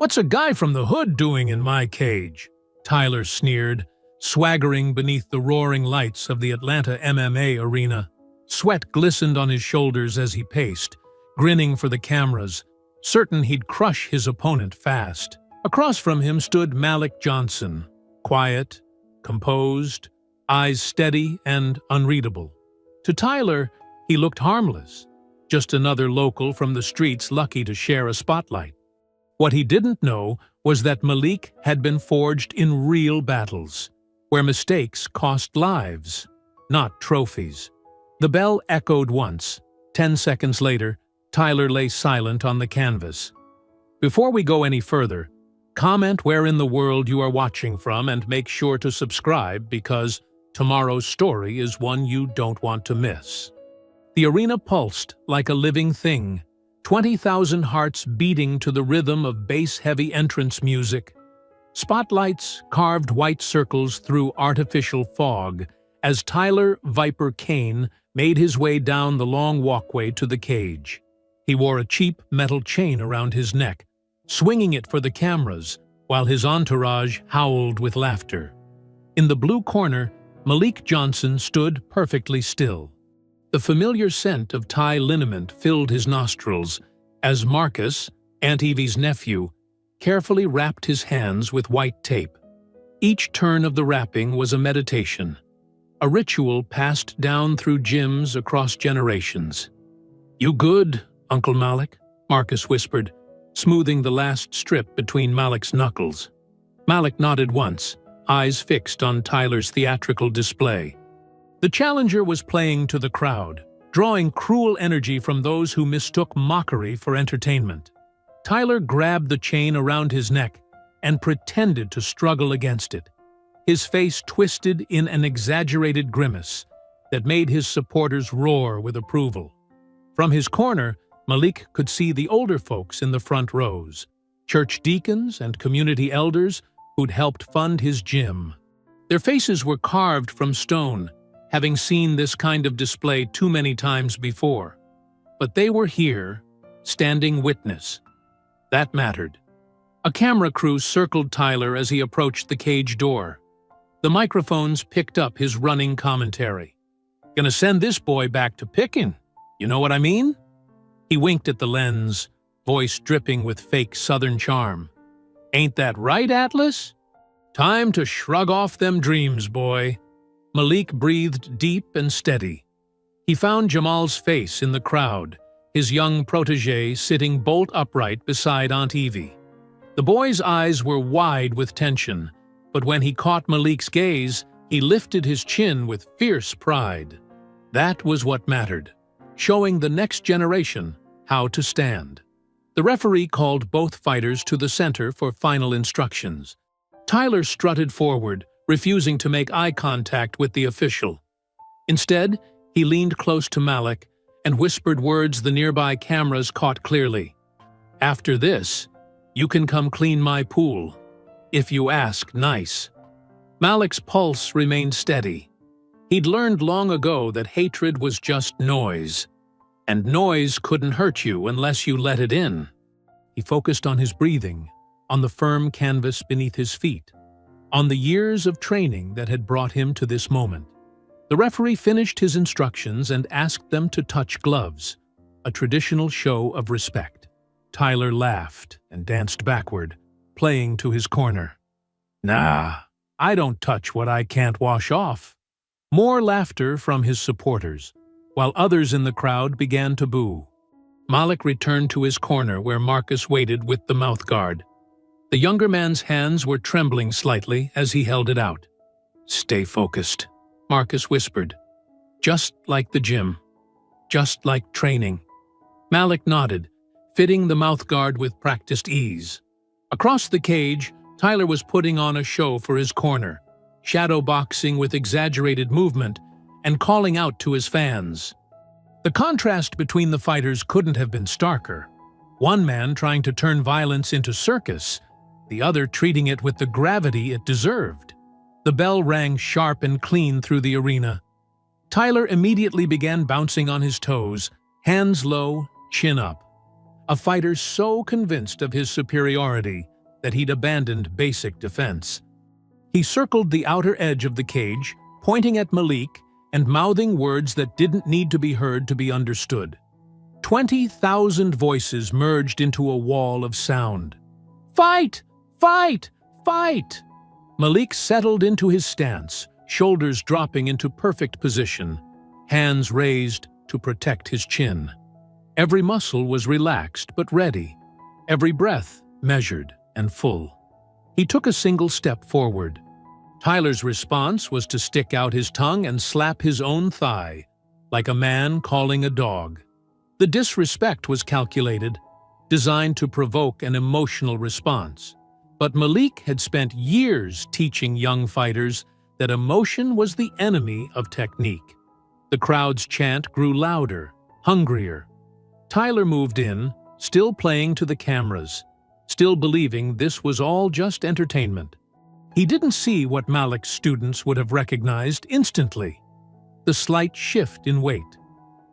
"What's a guy from the hood doing in my cage?" Tyler sneered, swaggering beneath the roaring lights of the Atlanta MMA arena. Sweat glistened on his shoulders as he paced, grinning for the cameras, certain he'd crush his opponent fast. Across from him stood Malik Johnson, quiet, composed, eyes steady and unreadable. To Tyler, he looked harmless, just another local from the streets lucky to share a spotlight. What he didn't know was that Malik had been forged in real battles, where mistakes cost lives, not trophies. The bell echoed once. 10 seconds later, Tyler lay silent on the canvas. Before we go any further, comment where in the world you are watching from and make sure to subscribe because tomorrow's story is one you don't want to miss. The arena pulsed like a living thing, 20,000 hearts beating to the rhythm of bass-heavy entrance music. Spotlights carved white circles through artificial fog as Tyler Viper Kane made his way down the long walkway to the cage. He wore a cheap metal chain around his neck, swinging it for the cameras, while his entourage howled with laughter. In the blue corner, Malik Johnson stood perfectly still. The familiar scent of Thai liniment filled his nostrils as Marcus, Aunt Evie's nephew, carefully wrapped his hands with white tape. Each turn of the wrapping was a meditation, a ritual passed down through gyms across generations. "You good, Uncle Malik?" Marcus whispered, smoothing the last strip between Malik's knuckles. Malik nodded once, eyes fixed on Tyler's theatrical display. The challenger was playing to the crowd, drawing cruel energy from those who mistook mockery for entertainment. Tyler grabbed the chain around his neck and pretended to struggle against it. His face twisted in an exaggerated grimace that made his supporters roar with approval. From his corner, Malik could see the older folks in the front rows, church deacons and community elders who'd helped fund his gym. Their faces were carved from stone, having seen this kind of display too many times before. But they were here, standing witness. That mattered. A camera crew circled Tyler as he approached the cage door. The microphones picked up his running commentary. "Gonna send this boy back to picking, you know what I mean?" He winked at the lens, voice dripping with fake Southern charm. "Ain't that right, Atlas? Time to shrug off them dreams, boy." Malik breathed deep and steady. He found Jamal's face in the crowd, his young protege sitting bolt upright beside Aunt Evie. The boy's eyes were wide with tension, but when he caught Malik's gaze, he lifted his chin with fierce pride. That was what mattered, showing the next generation how to stand. The referee called both fighters to the center for final instructions. Tyler strutted forward, refusing to make eye contact with the official. Instead, he leaned close to Malik and whispered words the nearby cameras caught clearly. "After this, you can come clean my pool, if you ask nice." Malik's pulse remained steady. He'd learned long ago that hatred was just noise, and noise couldn't hurt you unless you let it in. He focused on his breathing, on the firm canvas beneath his feet, on the years of training that had brought him to this moment. The referee finished his instructions and asked them to touch gloves, a traditional show of respect. Tyler laughed and danced backward, playing to his corner. "Nah, I don't touch what I can't wash off." More laughter from his supporters, while others in the crowd began to boo. Malik returned to his corner where Marcus waited with the mouthguard. The younger man's hands were trembling slightly as he held it out. "Stay focused," Marcus whispered. "Just like the gym. Just like training." Malik nodded, fitting the mouthguard with practiced ease. Across the cage, Tyler was putting on a show for his corner, shadow boxing with exaggerated movement and calling out to his fans. The contrast between the fighters couldn't have been starker. One man trying to turn violence into circus, the other treating it with the gravity it deserved. The bell rang sharp and clean through the arena. Tyler immediately began bouncing on his toes, hands low, chin up. A fighter so convinced of his superiority that he'd abandoned basic defense. He circled the outer edge of the cage, pointing at Malik and mouthing words that didn't need to be heard to be understood. 20,000 voices merged into a wall of sound. "Fight! Fight! Fight!" Malik settled into his stance, shoulders dropping into perfect position, hands raised to protect his chin. Every muscle was relaxed but ready, every breath measured and full. He took a single step forward. Tyler's response was to stick out his tongue and slap his own thigh, like a man calling a dog. The disrespect was calculated, designed to provoke an emotional response. But Malik had spent years teaching young fighters that emotion was the enemy of technique. The crowd's chant grew louder, hungrier. Tyler moved in, still playing to the cameras, still believing this was all just entertainment. He didn't see what Malik's students would have recognized instantly. The slight shift in weight,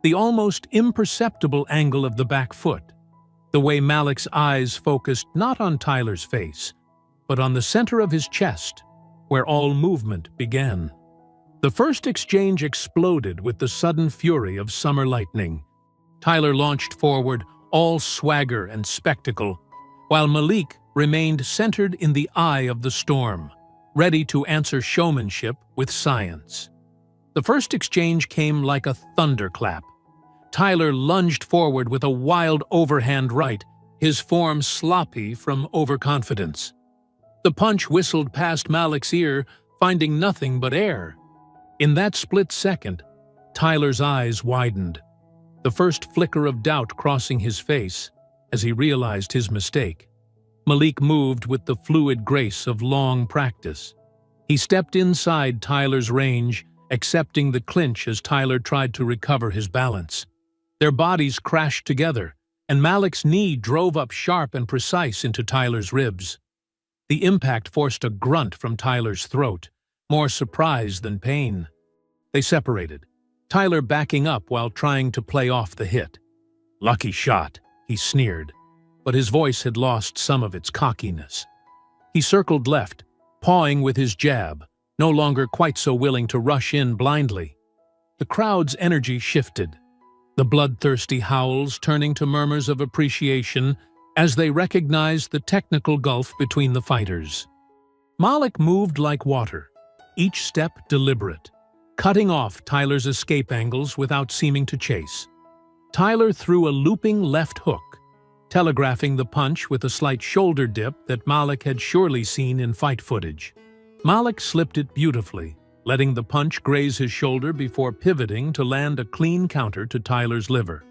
the almost imperceptible angle of the back foot, the way Malik's eyes focused not on Tyler's face, but on the center of his chest, where all movement began. The first exchange exploded with the sudden fury of summer lightning. Tyler launched forward, all swagger and spectacle, while Malik remained centered in the eye of the storm, ready to answer showmanship with science. The first exchange came like a thunderclap. Tyler lunged forward with a wild overhand right, his form sloppy from overconfidence. The punch whistled past Malik's ear, finding nothing but air. In that split second, Tyler's eyes widened, the first flicker of doubt crossing his face as he realized his mistake. Malik moved with the fluid grace of long practice. He stepped inside Tyler's range, accepting the clinch as Tyler tried to recover his balance. Their bodies crashed together, and Malik's knee drove up sharp and precise into Tyler's ribs. The impact forced a grunt from Tyler's throat, more surprise than pain. They separated, Tyler backing up while trying to play off the hit. "Lucky shot," he sneered, but his voice had lost some of its cockiness. He circled left, pawing with his jab, no longer quite so willing to rush in blindly. The crowd's energy shifted, the bloodthirsty howls turning to murmurs of appreciation as they recognized the technical gulf between the fighters. Malik moved like water, each step deliberate, cutting off Tyler's escape angles without seeming to chase. Tyler threw a looping left hook, telegraphing the punch with a slight shoulder dip that Malik had surely seen in fight footage. Malik slipped it beautifully, letting the punch graze his shoulder before pivoting to land a clean counter to Tyler's liver.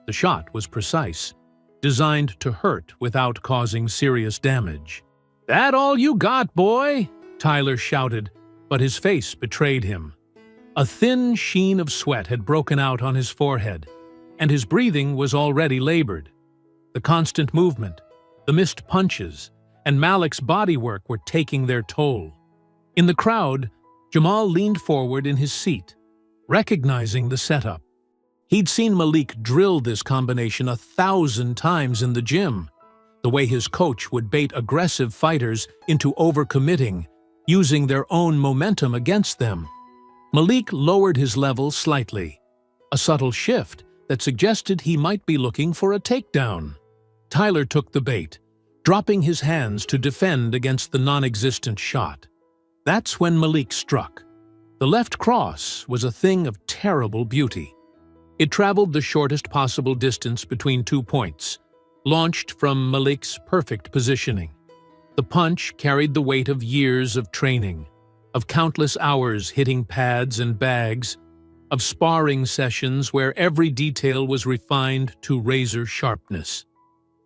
The shot was precise, designed to hurt without causing serious damage. "That all you got, boy?" Tyler shouted, but his face betrayed him. A thin sheen of sweat had broken out on his forehead, and his breathing was already labored. The constant movement, the missed punches, and Malik's bodywork were taking their toll. In the crowd, Jamal leaned forward in his seat, recognizing the setup. He'd seen Malik drill this combination 1,000 times in the gym, the way his coach would bait aggressive fighters into overcommitting, using their own momentum against them. Malik lowered his level slightly, a subtle shift that suggested he might be looking for a takedown. Tyler took the bait, dropping his hands to defend against the non-existent shot. That's when Malik struck. The left cross was a thing of terrible beauty. It traveled the shortest possible distance between 2 points, launched from Malik's perfect positioning. The punch carried the weight of years of training, of countless hours hitting pads and bags, of sparring sessions where every detail was refined to razor sharpness.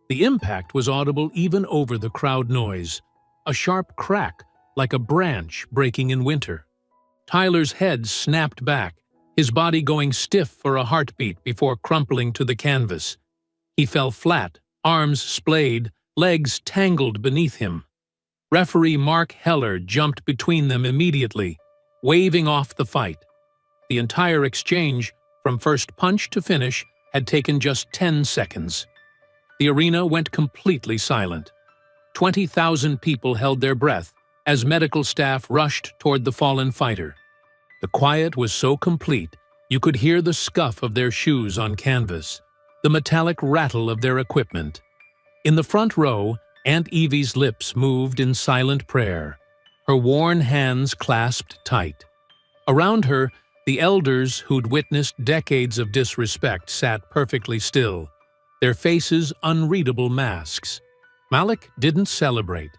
The impact was audible even over the crowd noise, a sharp crack like a branch breaking in winter. Tyler's head snapped back, his body going stiff for a heartbeat before crumpling to the canvas. He fell flat, arms splayed, legs tangled beneath him. Referee Mark Heller jumped between them immediately, waving off the fight. The entire exchange, from first punch to finish, had taken just 10 seconds. The arena went completely silent. 20,000 people held their breath as medical staff rushed toward the fallen fighter. The quiet was so complete, you could hear the scuff of their shoes on canvas, the metallic rattle of their equipment. In the front row, Aunt Evie's lips moved in silent prayer, her worn hands clasped tight. Around her, the elders who'd witnessed decades of disrespect sat perfectly still, their faces unreadable masks. Malik didn't celebrate.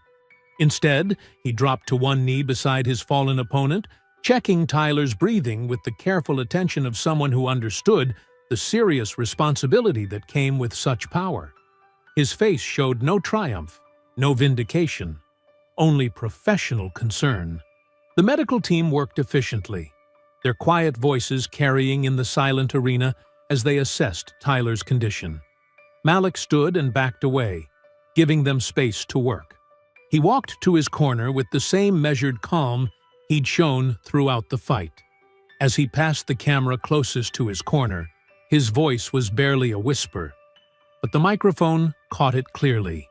Instead, he dropped to one knee beside his fallen opponent, checking Tyler's breathing with the careful attention of someone who understood the serious responsibility that came with such power. His face showed no triumph, no vindication, only professional concern. The medical team worked efficiently, their quiet voices carrying in the silent arena as they assessed Tyler's condition. Malik stood and backed away, giving them space to work. He walked to his corner with the same measured calm he'd shown throughout the fight. As he passed the camera closest to his corner, his voice was barely a whisper, but the microphone caught it clearly.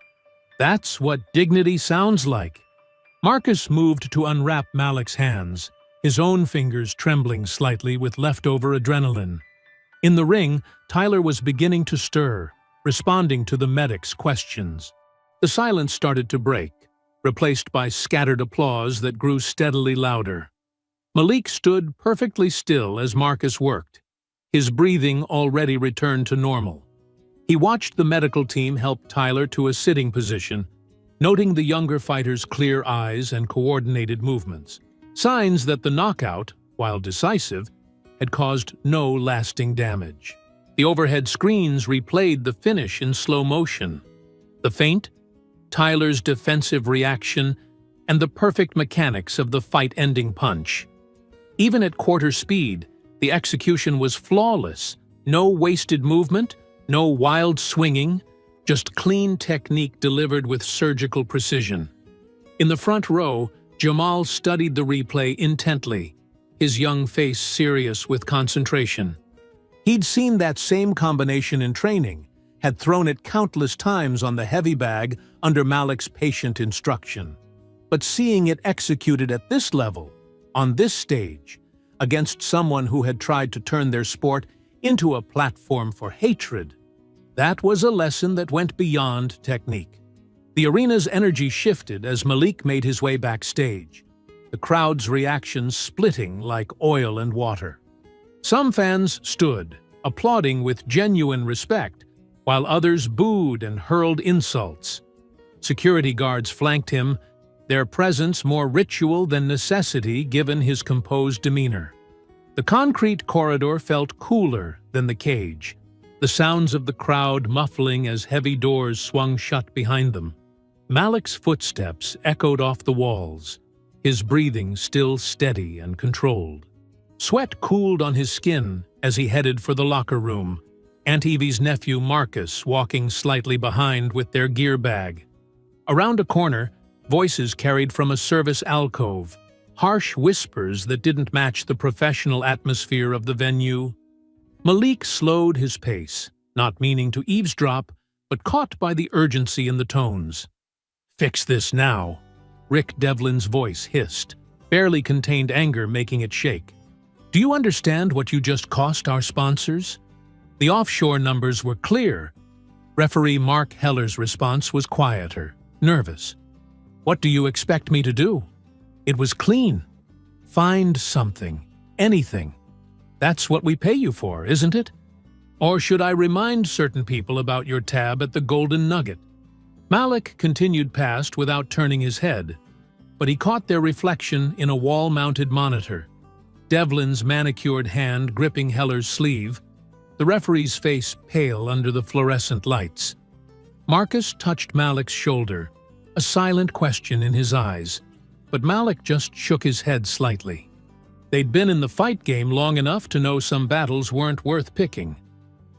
That's what dignity sounds like. Marcus moved to unwrap Malik's hands, his own fingers trembling slightly with leftover adrenaline. In the ring, Tyler was beginning to stir, responding to the medic's questions. The silence started to break, replaced by scattered applause that grew steadily louder. Malik stood perfectly still as Marcus worked, his breathing already returned to normal. He watched the medical team help Tyler to a sitting position, noting the younger fighter's clear eyes and coordinated movements, signs that the knockout, while decisive, had caused no lasting damage. The overhead screens replayed the finish in slow motion. The feint, Tyler's defensive reaction, and the perfect mechanics of the fight-ending punch. Even at quarter speed, the execution was flawless. No wasted movement, no wild swinging, just clean technique delivered with surgical precision. In the front row, Jamal studied the replay intently, his young face serious with concentration. He'd seen that same combination in training, had thrown it countless times on the heavy bag under Malik's patient instruction. But seeing it executed at this level, on this stage, against someone who had tried to turn their sport into a platform for hatred, that was a lesson that went beyond technique. The arena's energy shifted as Malik made his way backstage, the crowd's reactions splitting like oil and water. Some fans stood, applauding with genuine respect, while others booed and hurled insults. Security guards flanked him, their presence more ritual than necessity given his composed demeanor. The concrete corridor felt cooler than the cage, the sounds of the crowd muffling as heavy doors swung shut behind them. Malik's footsteps echoed off the walls, his breathing still steady and controlled. Sweat cooled on his skin as he headed for the locker room, Aunt Evie's nephew Marcus walking slightly behind with their gear bag. Around a corner, voices carried from a service alcove, harsh whispers that didn't match the professional atmosphere of the venue. Malik slowed his pace, not meaning to eavesdrop, but caught by the urgency in the tones. "Fix this now," Rick Devlin's voice hissed, barely contained anger making it shake. "Do you understand what you just cost our sponsors?" The offshore numbers were clear. Referee Mark Heller's response was quieter, nervous. "What do you expect me to do?" It was clean. "Find something, anything. That's what we pay you for, isn't it? Or should I remind certain people about your tab at the Golden Nugget?" Malik continued past without turning his head, but he caught their reflection in a wall-mounted monitor. Devlin's manicured hand gripping Heller's sleeve, the referee's face pale under the fluorescent lights. Marcus touched Malik's shoulder, a silent question in his eyes, but Malik just shook his head slightly. They'd been in the fight game long enough to know some battles weren't worth picking.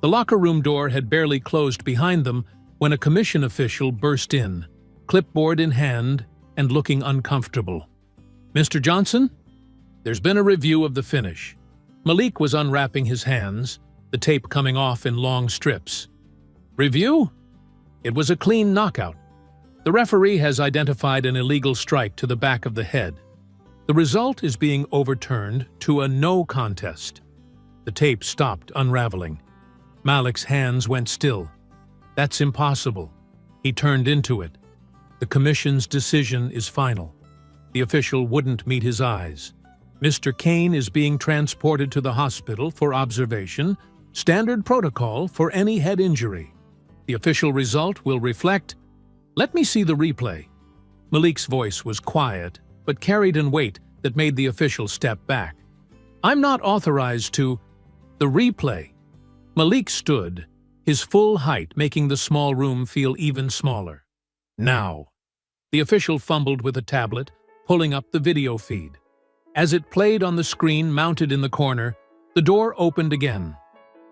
The locker room door had barely closed behind them when a commission official burst in, clipboard in hand and looking uncomfortable. "Mr. Johnson, there's been a review of the finish." Malik was unwrapping his hands, the tape coming off in long strips. "Review? It was a clean knockout." The referee has identified an illegal strike to the back of the head. The result is being overturned to a no contest. The tape stopped unraveling. Malik's hands went still. That's impossible. He turned into it. The commission's decision is final. The official wouldn't meet his eyes. Mr. Kane is being transported to the hospital for observation, standard protocol for any head injury. The official result will reflect, "Let me see the replay." Malik's voice was quiet, but carried in weight that made the official step back. "I'm not authorized to—" "The replay." Malik stood, his full height making the small room feel even smaller. "Now." The official fumbled with a tablet, pulling up the video feed. As it played on the screen mounted in the corner, the door opened again.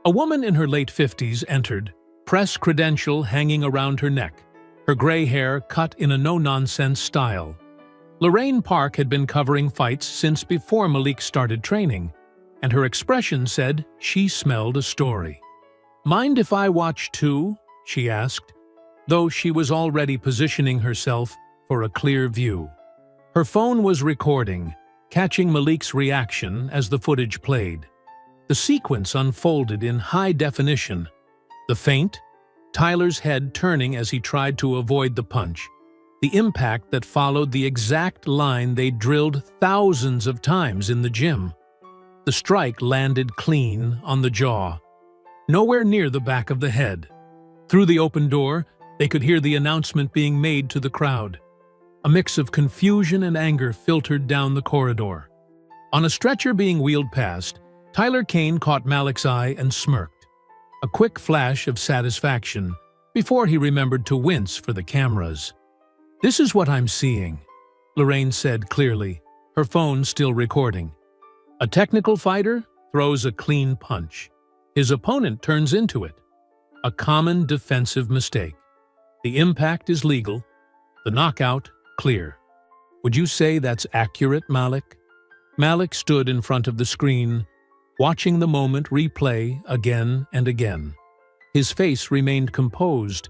A woman in her late 50s entered, press credential hanging around her neck, her gray hair cut in a no-nonsense style. Lorraine Park had been covering fights since before Malik started training, and her expression said she smelled a story. "Mind if I watch too?" she asked, though she was already positioning herself for a clear view. Her phone was recording, catching Malik's reaction as the footage played. The sequence unfolded in high definition. The feint, Tyler's head turning as he tried to avoid the punch. The impact that followed the exact line they drilled thousands of times in the gym. The strike landed clean on the jaw, nowhere near the back of the head. Through the open door, they could hear the announcement being made to the crowd. A mix of confusion and anger filtered down the corridor. On a stretcher being wheeled past, Tyler Kane caught Malik's eye and smirked. A quick flash of satisfaction before he remembered to wince for the cameras. "This is what I'm seeing," Lorraine said clearly, her phone still recording. A technical fighter throws a clean punch. His opponent turns into it. A common defensive mistake. The impact is legal, the knockout clear. "Would you say that's accurate, Malik?" Malik stood in front of the screen, watching the moment replay again and again. His face remained composed,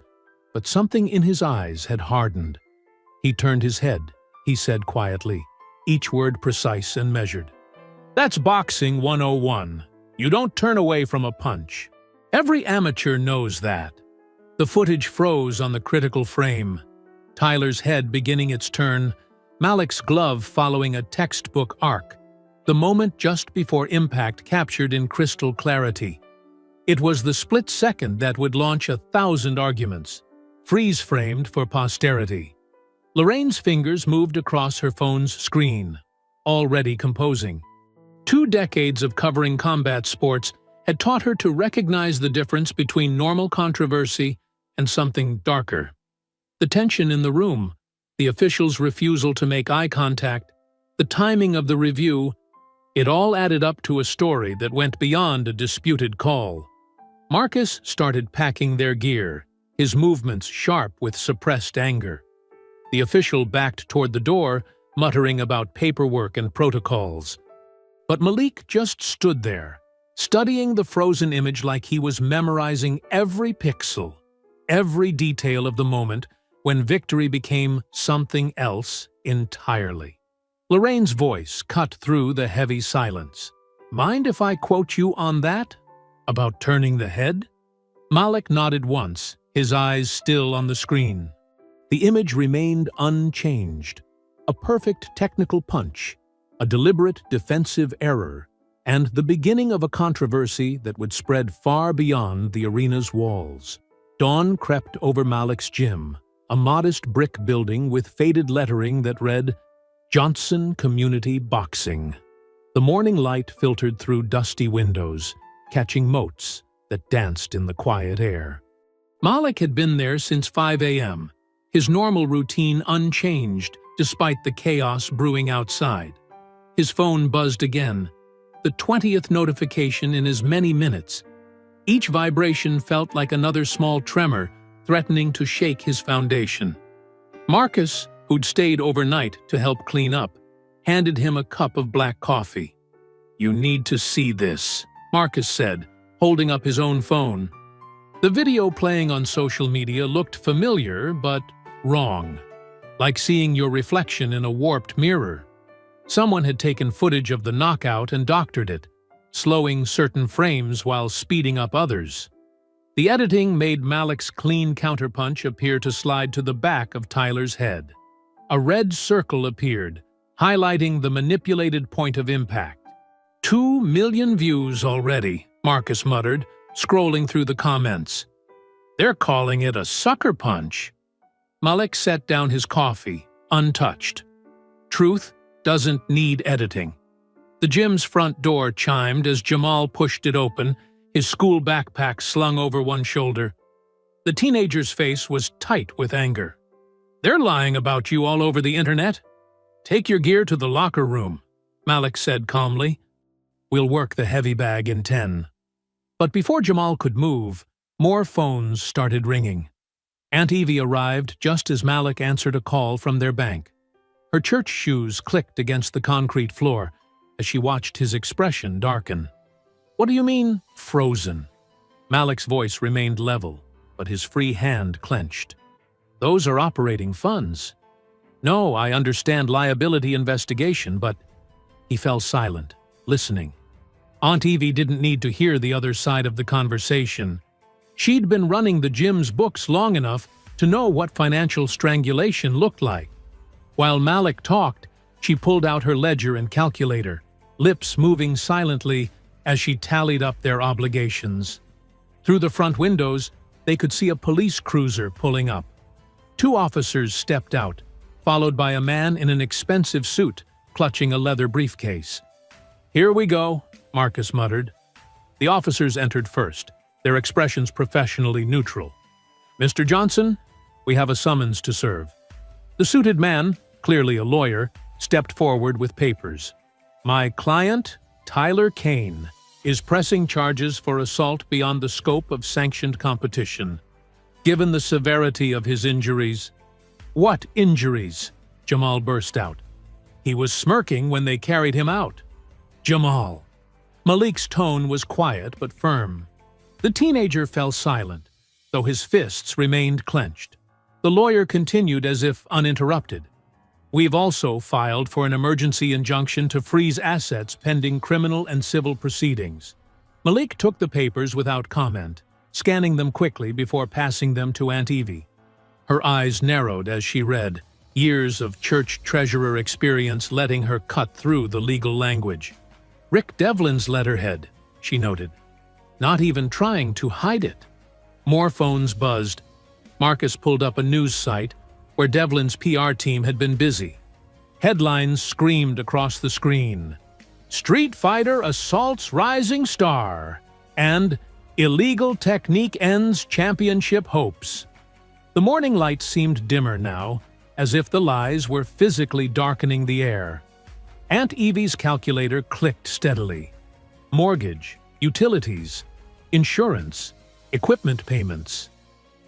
but something in his eyes had hardened. He turned his head, he said quietly, each word precise and measured. "That's boxing 101. You don't turn away from a punch. Every amateur knows that." The footage froze on the critical frame. Tyler's head beginning its turn, Malik's glove following a textbook arc, the moment just before impact captured in crystal clarity. It was the split second that would launch 1,000 arguments, freeze-framed for posterity. Lorraine's fingers moved across her phone's screen, already composing. 2 decades of covering combat sports had taught her to recognize the difference between normal controversy and something darker. The tension in the room, the official's refusal to make eye contact, the timing of the review, it all added up to a story that went beyond a disputed call. Marcus started packing their gear, his movements sharp with suppressed anger. The official backed toward the door, muttering about paperwork and protocols. But Malik just stood there, studying the frozen image like he was memorizing every pixel, every detail of the moment when victory became something else entirely. Lorraine's voice cut through the heavy silence. "Mind if I quote you on that? About turning the head?" Malik nodded once, his eyes still on the screen. The image remained unchanged. A perfect technical punch, a deliberate defensive error, and the beginning of a controversy that would spread far beyond the arena's walls. Dawn crept over Malik's gym, a modest brick building with faded lettering that read, "Johnson Community Boxing." The morning light filtered through dusty windows, catching motes that danced in the quiet air. Malik had been there since 5 a.m., his normal routine unchanged despite the chaos brewing outside. His phone buzzed again, the 20th notification in as many minutes. Each vibration felt like another small tremor threatening to shake his foundation. Marcus, who'd stayed overnight to help clean up, handed him a cup of black coffee. "You need to see this," Marcus said, holding up his own phone. The video playing on social media looked familiar, but wrong, like seeing your reflection in a warped mirror. Someone had taken footage of the knockout and doctored it, slowing certain frames while speeding up others. The editing made Malik's clean counterpunch appear to slide to the back of Tyler's head. A red circle appeared, highlighting the manipulated point of impact. 2 million views already, Marcus muttered, scrolling through the comments. They're calling it a sucker punch. Malik set down his coffee, untouched. Truth doesn't need editing. The gym's front door chimed as Jamal pushed it open, his school backpack slung over one shoulder. The teenager's face was tight with anger. They're lying about you all over the internet. Take your gear to the locker room, Malik said calmly. We'll work the heavy bag in 10. But before Jamal could move, more phones started ringing. Aunt Evie arrived just as Malik answered a call from their bank. Her church shoes clicked against the concrete floor as she watched his expression darken. What do you mean, frozen? Malik's voice remained level, but his free hand clenched. Those are operating funds. No, I understand liability investigation, but... He fell silent, listening. Aunt Evie didn't need to hear the other side of the conversation. She'd been running the gym's books long enough to know what financial strangulation looked like. While Malik talked, she pulled out her ledger and calculator, lips moving silently as she tallied up their obligations. Through the front windows, they could see a police cruiser pulling up. 2 officers stepped out, followed by a man in an expensive suit, clutching a leather briefcase. Here we go, Marcus muttered. The officers entered first, their expressions professionally neutral. Mr. Johnson, we have a summons to serve. The suited man, clearly a lawyer, stepped forward with papers. My client, Tyler Kane, is pressing charges for assault beyond the scope of sanctioned competition. Given the severity of his injuries... What injuries? Jamal burst out. He was smirking when they carried him out. Jamal. Malik's tone was quiet but firm. The teenager fell silent, though his fists remained clenched. The lawyer continued as if uninterrupted. We've also filed for an emergency injunction to freeze assets pending criminal and civil proceedings. Malik took the papers without comment, scanning them quickly before passing them to Aunt Evie. Her eyes narrowed as she read, years of church treasurer experience letting her cut through the legal language. Rick Devlin's letterhead, she noted. Not even trying to hide it. More phones buzzed. Marcus pulled up a news site where Devlin's PR team had been busy. Headlines screamed across the screen. Street Fighter assaults rising star, and illegal technique ends championship hopes. The morning light seemed dimmer now, as if the lies were physically darkening the air. Aunt Evie's calculator clicked steadily. Mortgage, utilities, insurance, equipment payments.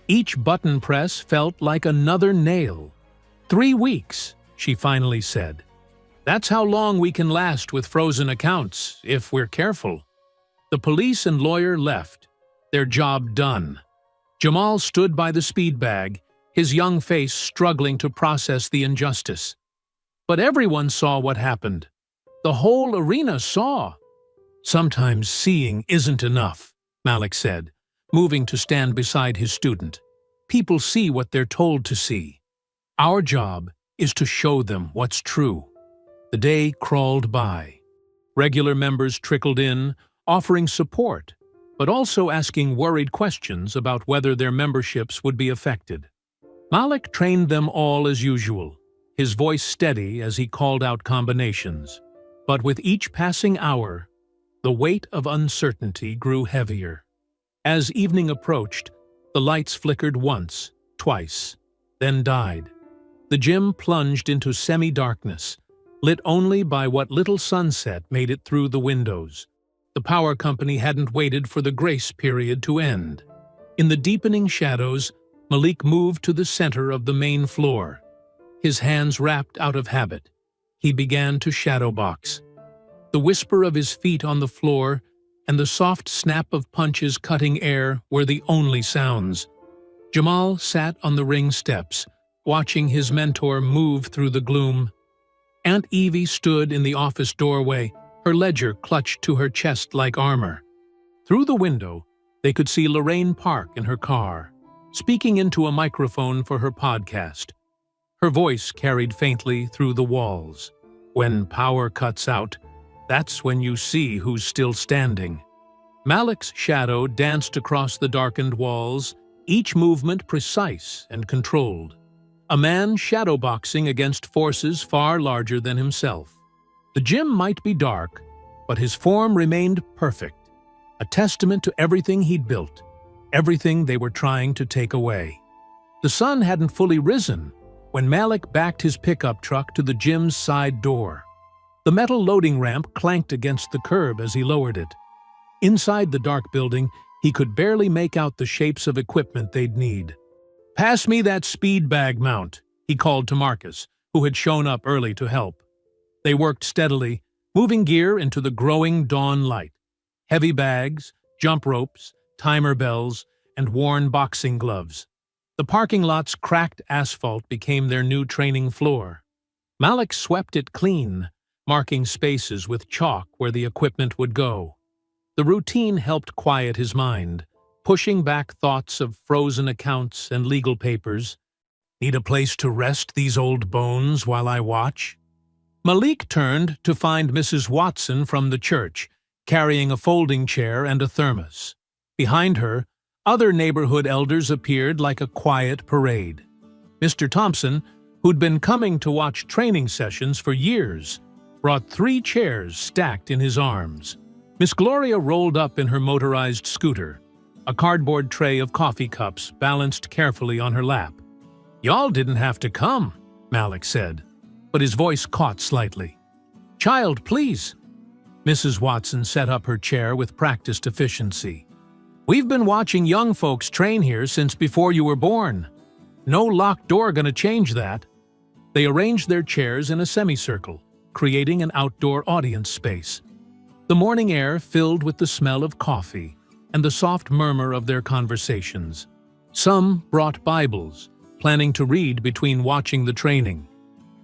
Each button press felt like another nail. 3 weeks, she finally said. That's how long we can last with frozen accounts, if we're careful. The police and lawyer left, their job done. Jamal stood by the speed bag, his young face struggling to process the injustice. But everyone saw what happened. The whole arena saw. Sometimes seeing isn't enough, Malik said, moving to stand beside his student. People see what they're told to see. Our job is to show them what's true. The day crawled by. Regular members trickled in, offering support, but also asking worried questions about whether their memberships would be affected. Malik trained them all as usual, his voice steady as he called out combinations. But with each passing hour, the weight of uncertainty grew heavier. As evening approached, the lights flickered once, twice, then died. The gym plunged into semi-darkness, lit only by what little sunset made it through the windows. The power company hadn't waited for the grace period to end. In the deepening shadows, Malik moved to the center of the main floor. His hands wrapped out of habit. He began to shadow box. The whisper of his feet on the floor and the soft snap of punches cutting air were the only sounds. Jamal sat on the ring steps, watching his mentor move through the gloom. Aunt Evie stood in the office doorway, her ledger clutched to her chest like armor. Through the window, they could see Lorraine park in her car, speaking into a microphone for her podcast. Her voice carried faintly through the walls. When power cuts out, that's when you see who's still standing. Malik's shadow danced across the darkened walls, each movement precise and controlled. A man shadowboxing against forces far larger than himself. The gym might be dark, but his form remained perfect, a testament to everything he'd built, everything they were trying to take away. The sun hadn't fully risen when Malik backed his pickup truck to the gym's side door. The metal loading ramp clanked against the curb as he lowered it. Inside the dark building, he could barely make out the shapes of equipment they'd need. "Pass me that speed bag mount," he called to Marcus, who had shown up early to help. They worked steadily, moving gear into the growing dawn light. Heavy bags, jump ropes, timer bells, and worn boxing gloves. The parking lot's cracked asphalt became their new training floor. Malik swept it clean, marking spaces with chalk where the equipment would go. The routine helped quiet his mind, pushing back thoughts of frozen accounts and legal papers. "Need a place to rest these old bones while I watch?" Malik turned to find Mrs. Watson from the church, carrying a folding chair and a thermos. Behind her, other neighborhood elders appeared like a quiet parade. Mr. Thompson, who'd been coming to watch training sessions for years, brought 3 chairs stacked in his arms. Miss Gloria rolled up in her motorized scooter, a cardboard tray of coffee cups balanced carefully on her lap. "Y'all didn't have to come," Malik said, but his voice caught slightly. "Child, please." Mrs. Watson set up her chair with practiced efficiency. "We've been watching young folks train here since before you were born. No locked door gonna change that." They arranged their chairs in a semicircle, creating an outdoor audience space. The morning air filled with the smell of coffee and the soft murmur of their conversations. Some brought Bibles, planning to read between watching the training.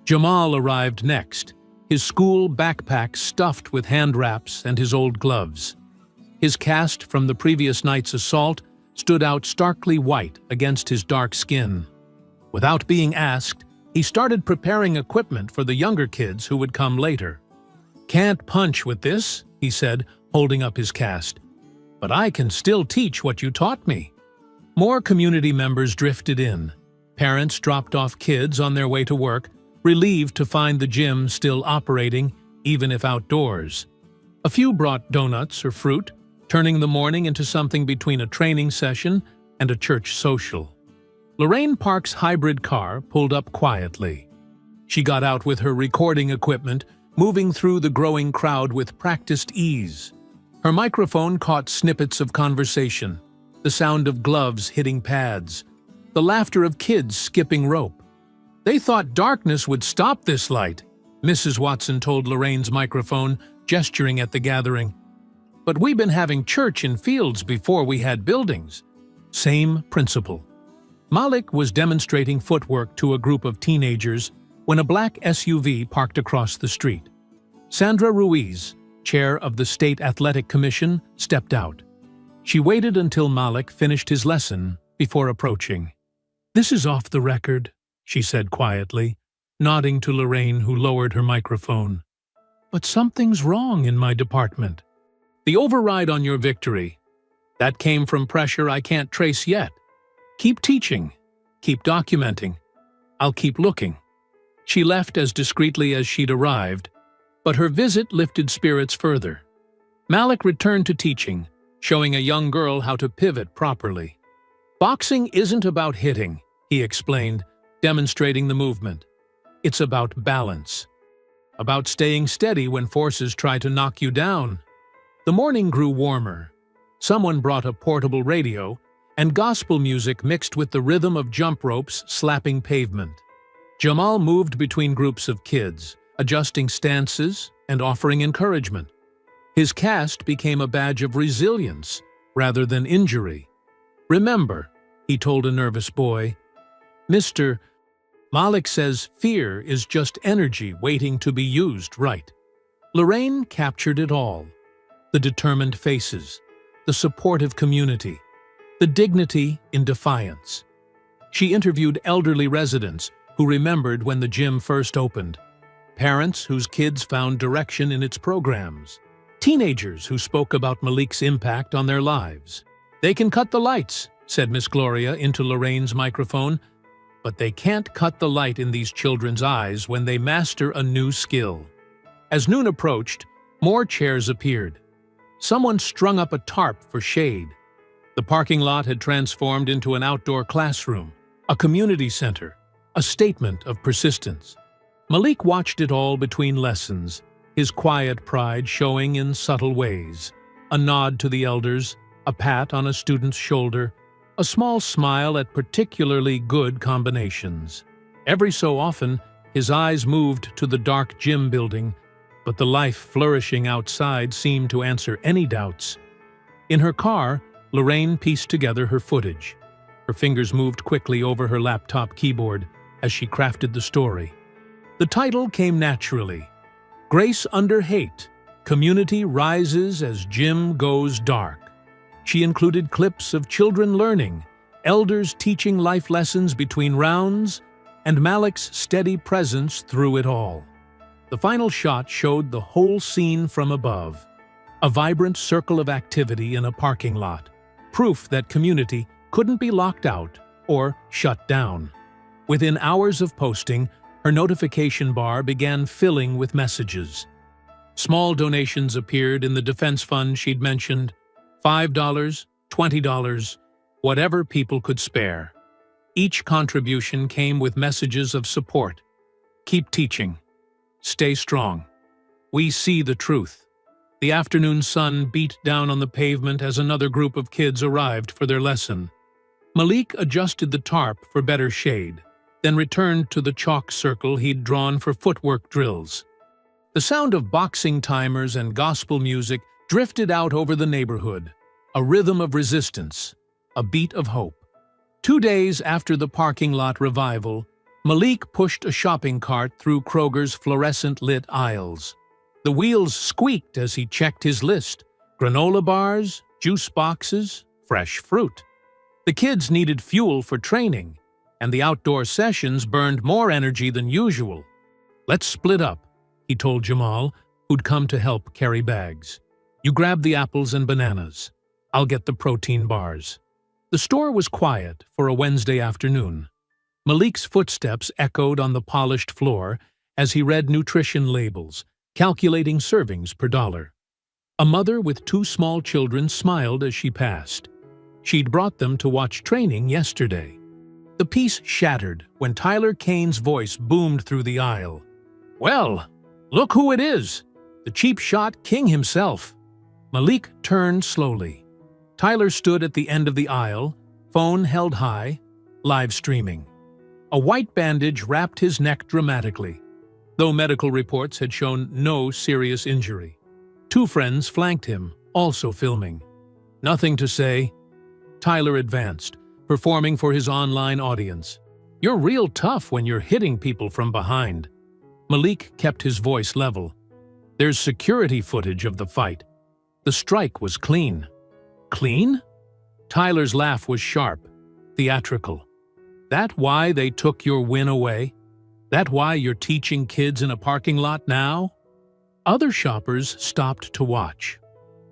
Jamal arrived next, his school backpack stuffed with hand wraps and his old gloves. His cast from the previous night's assault stood out starkly white against his dark skin. Without being asked, he started preparing equipment for the younger kids who would come later. "Can't punch with this," he said, holding up his cast. "But I can still teach what you taught me." More community members drifted in. Parents dropped off kids on their way to work, relieved to find the gym still operating, even if outdoors. A few brought donuts or fruit, turning the morning into something between a training session and a church social. Lorraine Park's hybrid car pulled up quietly. She got out with her recording equipment, moving through the growing crowd with practiced ease. Her microphone caught snippets of conversation, the sound of gloves hitting pads, the laughter of kids skipping rope. "They thought darkness would stop this light," Mrs. Watson told Lorraine's microphone, gesturing at the gathering. "But we've been having church in fields before we had buildings." Same principle. Malik was demonstrating footwork to a group of teenagers when a black SUV parked across the street. Sandra Ruiz, chair of the State Athletic Commission, stepped out. She waited until Malik finished his lesson before approaching. "This is off the record," she said quietly, nodding to Lorraine, who lowered her microphone. "But something's wrong in my department." "The override on your victory. That came from pressure I can't trace yet. Keep teaching. Keep documenting. I'll keep looking." She left as discreetly as she'd arrived, but her visit lifted spirits further. Malik returned to teaching, showing a young girl how to pivot properly. "Boxing isn't about hitting," he explained, demonstrating the movement. "It's about balance. About staying steady when forces try to knock you down." The morning grew warmer. Someone brought a portable radio, and gospel music mixed with the rhythm of jump ropes slapping pavement. Jamal moved between groups of kids, adjusting stances and offering encouragement. His cast became a badge of resilience rather than injury. "Remember," he told a nervous boy, "Mr. Malik says fear is just energy waiting to be used right. Lorraine captured it all. The determined faces, the supportive community, the dignity in defiance. She interviewed elderly residents who remembered when the gym first opened, parents whose kids found direction in its programs, teenagers who spoke about Malik's impact on their lives. "They can cut the lights," said Miss Gloria into Lorraine's microphone, "but they can't cut the light in these children's eyes when they master a new skill." As noon approached, more chairs appeared. Someone strung up a tarp for shade. The parking lot had transformed into an outdoor classroom, a community center, a statement of persistence. Malik watched it all between lessons, his quiet pride showing in subtle ways. A nod to the elders, a pat on a student's shoulder, a small smile at particularly good combinations. Every so often, his eyes moved to the dark gym building, but the life flourishing outside seemed to answer any doubts. In her car, Lorraine pieced together her footage. Her fingers moved quickly over her laptop keyboard as she crafted the story. The title came naturally. Grace Under Hate, Community Rises as Gym Goes Dark. She included clips of children learning, elders teaching life lessons between rounds, and Malik's steady presence through it all. The final shot showed the whole scene from above, a vibrant circle of activity in a parking lot, proof that community couldn't be locked out or shut down. Within hours of posting, her notification bar began filling with messages. Small donations appeared in the defense fund she'd mentioned, $5, $20, whatever people could spare. Each contribution came with messages of support. Keep teaching. Stay strong. We see the truth. The afternoon sun beat down on the pavement as another group of kids arrived for their lesson. Malik adjusted the tarp for better shade, then returned to the chalk circle he'd drawn for footwork drills. The sound of boxing timers and gospel music drifted out over the neighborhood, a rhythm of resistance, a beat of hope. 2 days after the parking lot revival, Malik pushed a shopping cart through Kroger's fluorescent-lit aisles. The wheels squeaked as he checked his list: granola bars, juice boxes, fresh fruit. The kids needed fuel for training, and the outdoor sessions burned more energy than usual. "Let's split up," he told Jamal, who'd come to help carry bags. "You grab the apples and bananas. I'll get the protein bars." The store was quiet for a Wednesday afternoon. Malik's footsteps echoed on the polished floor as he read nutrition labels, calculating servings per dollar. A mother with 2 small children smiled as she passed. She'd brought them to watch training yesterday. The peace shattered when Tyler Kane's voice boomed through the aisle. "Well, look who it is! The cheap shot king himself." Malik turned slowly. Tyler stood at the end of the aisle, phone held high, live streaming. A white bandage wrapped his neck dramatically, though medical reports had shown no serious injury. 2 friends flanked him, also filming. "Nothing to say." Tyler advanced, performing for his online audience. "You're real tough when you're hitting people from behind." Malik kept his voice level. "There's security footage of the fight. The strike was clean." "Clean?" Tyler's laugh was sharp, theatrical. "That why they took your win away? That why you're teaching kids in a parking lot now?" Other shoppers stopped to watch.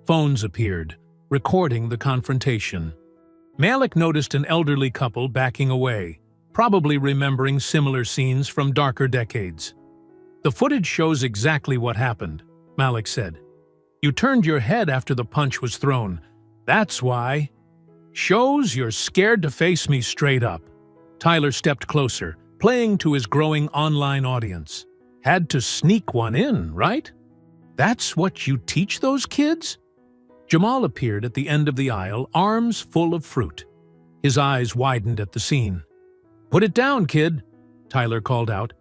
Phones appeared, recording the confrontation. Malik noticed an elderly couple backing away, probably remembering similar scenes from darker decades. "The footage shows exactly what happened," Malik said. "You turned your head after the punch was thrown. That's why. Shows you're scared to face me straight up." Tyler stepped closer, playing to his growing online audience. "Had to sneak one in, right? That's what you teach those kids?" Jamal appeared at the end of the aisle, arms full of fruit. His eyes widened at the scene. "Put it down, kid," Tyler called out.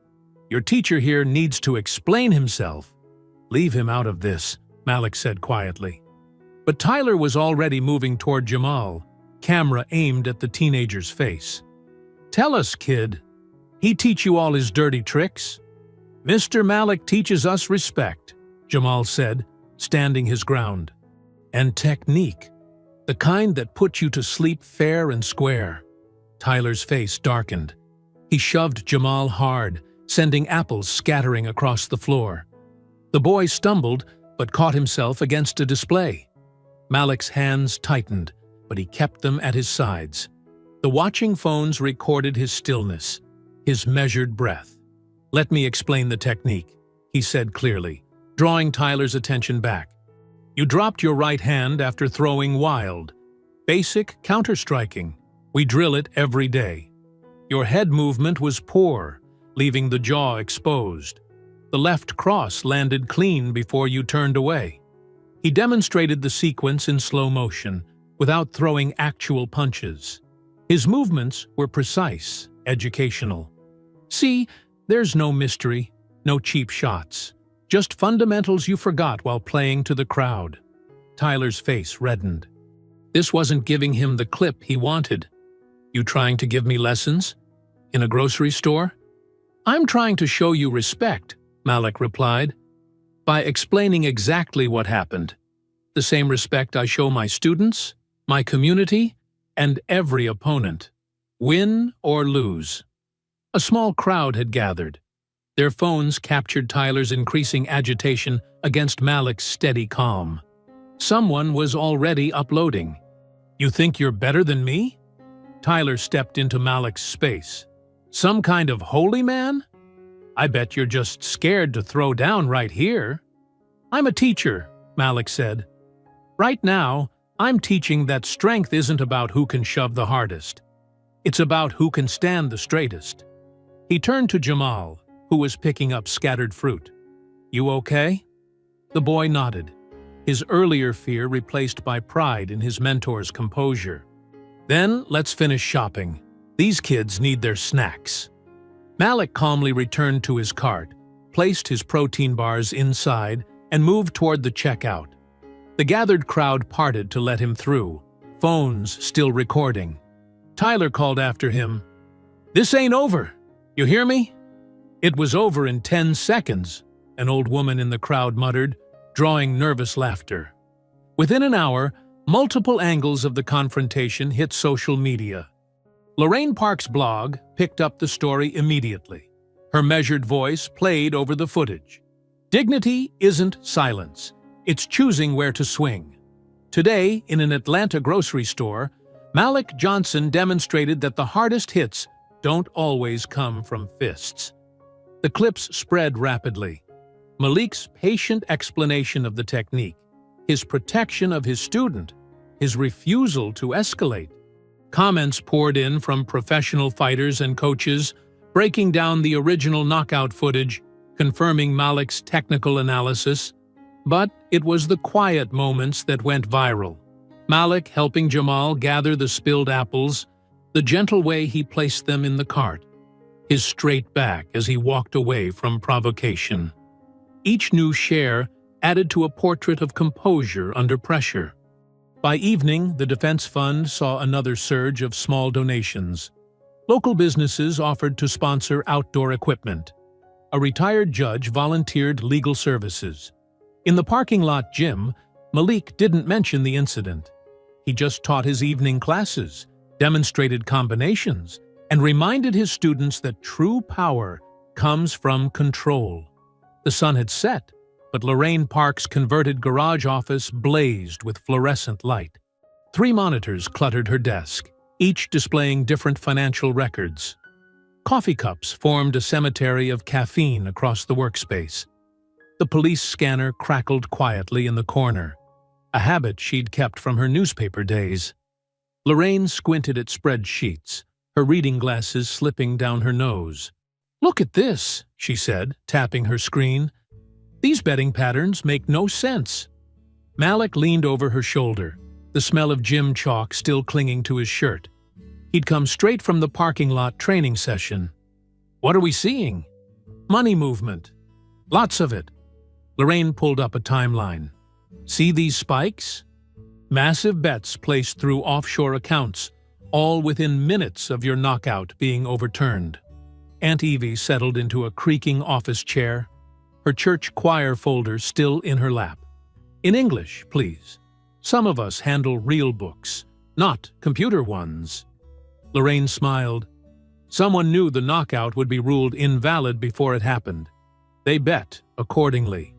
"Your teacher here needs to explain himself." "Leave him out of this," Malik said quietly. But Tyler was already moving toward Jamal, camera aimed at the teenager's face. "Tell us, kid." He teach you all his dirty tricks? Mr. Malik teaches us respect, Jamal said, standing his ground. And technique, the kind that puts you to sleep fair and square. Tyler's face darkened. He shoved Jamal hard, sending apples scattering across the floor. The boy stumbled, but caught himself against a display. Malik's hands tightened, but he kept them at his sides. The watching phones recorded his stillness, his measured breath. "Let me explain the technique," he said clearly, drawing Tyler's attention back. "You dropped your right hand after throwing wild. Basic counter-striking. We drill it every day. Your head movement was poor, leaving the jaw exposed. The left cross landed clean before you turned away." He demonstrated the sequence in slow motion, without throwing actual punches. His movements were precise, educational. "See, there's no mystery, no cheap shots. Just fundamentals you forgot while playing to the crowd." Tyler's face reddened. This wasn't giving him the clip he wanted. "You trying to give me lessons? In a grocery store?" "I'm trying to show you respect," Malik replied, "by explaining exactly what happened. The same respect I show my students, my community, and every opponent, win or lose." A small crowd had gathered. Their phones captured Tyler's increasing agitation against Malik's steady calm. Someone was already uploading. "You think you're better than me?" Tyler stepped into Malik's space. "Some kind of holy man? I bet you're just scared to throw down right here." "I'm a teacher," Malik said. "Right now, I'm teaching that strength isn't about who can shove the hardest. It's about who can stand the straightest." He turned to Jamal, who was picking up scattered fruit. "You okay?" The boy nodded, his earlier fear replaced by pride in his mentor's composure. "Then let's finish shopping. These kids need their snacks." Malik calmly returned to his cart, placed his protein bars inside, and moved toward the checkout. The gathered crowd parted to let him through, phones still recording. Tyler called after him, "This ain't over. You hear me?" "It was over in 10 seconds, an old woman in the crowd muttered, drawing nervous laughter. Within an hour, multiple angles of the confrontation hit social media. Lorraine Park's blog picked up the story immediately. Her measured voice played over the footage. Dignity isn't silence. It's choosing where to swing. Today, in an Atlanta grocery store, Malik Johnson demonstrated that the hardest hits don't always come from fists. The clips spread rapidly. Malik's patient explanation of the technique, his protection of his student, his refusal to escalate. Comments poured in from professional fighters and coaches, breaking down the original knockout footage, confirming Malik's technical analysis. But it was the quiet moments that went viral. Malik helping Jamal gather the spilled apples, the gentle way he placed them in the cart, his straight back as he walked away from provocation. Each new share added to a portrait of composure under pressure. By evening, the Defense Fund saw another surge of small donations. Local businesses offered to sponsor outdoor equipment. A retired judge volunteered legal services. In the parking lot gym, Malik didn't mention the incident. He just taught his evening classes, demonstrated combinations, and reminded his students that true power comes from control. The sun had set, but Lorraine Park's converted garage office blazed with fluorescent light. 3 monitors cluttered her desk, each displaying different financial records. Coffee cups formed a cemetery of caffeine across the workspace. The police scanner crackled quietly in the corner, a habit she'd kept from her newspaper days. Lorraine squinted at spreadsheets, her reading glasses slipping down her nose. "Look at this," she said, tapping her screen. "These betting patterns make no sense." Malik leaned over her shoulder, the smell of gym chalk still clinging to his shirt. He'd come straight from the parking lot training session. "What are we seeing?" "Money movement. Lots of it." Lorraine pulled up a timeline. "See these spikes? Massive bets placed through offshore accounts, all within minutes of your knockout being overturned. Aunt Evie settled into a creaking office chair, her church choir folder still in her lap. In English, please. Some of us handle real books, not computer ones. Lorraine smiled. Someone knew the knockout would be ruled invalid before it happened. They bet accordingly.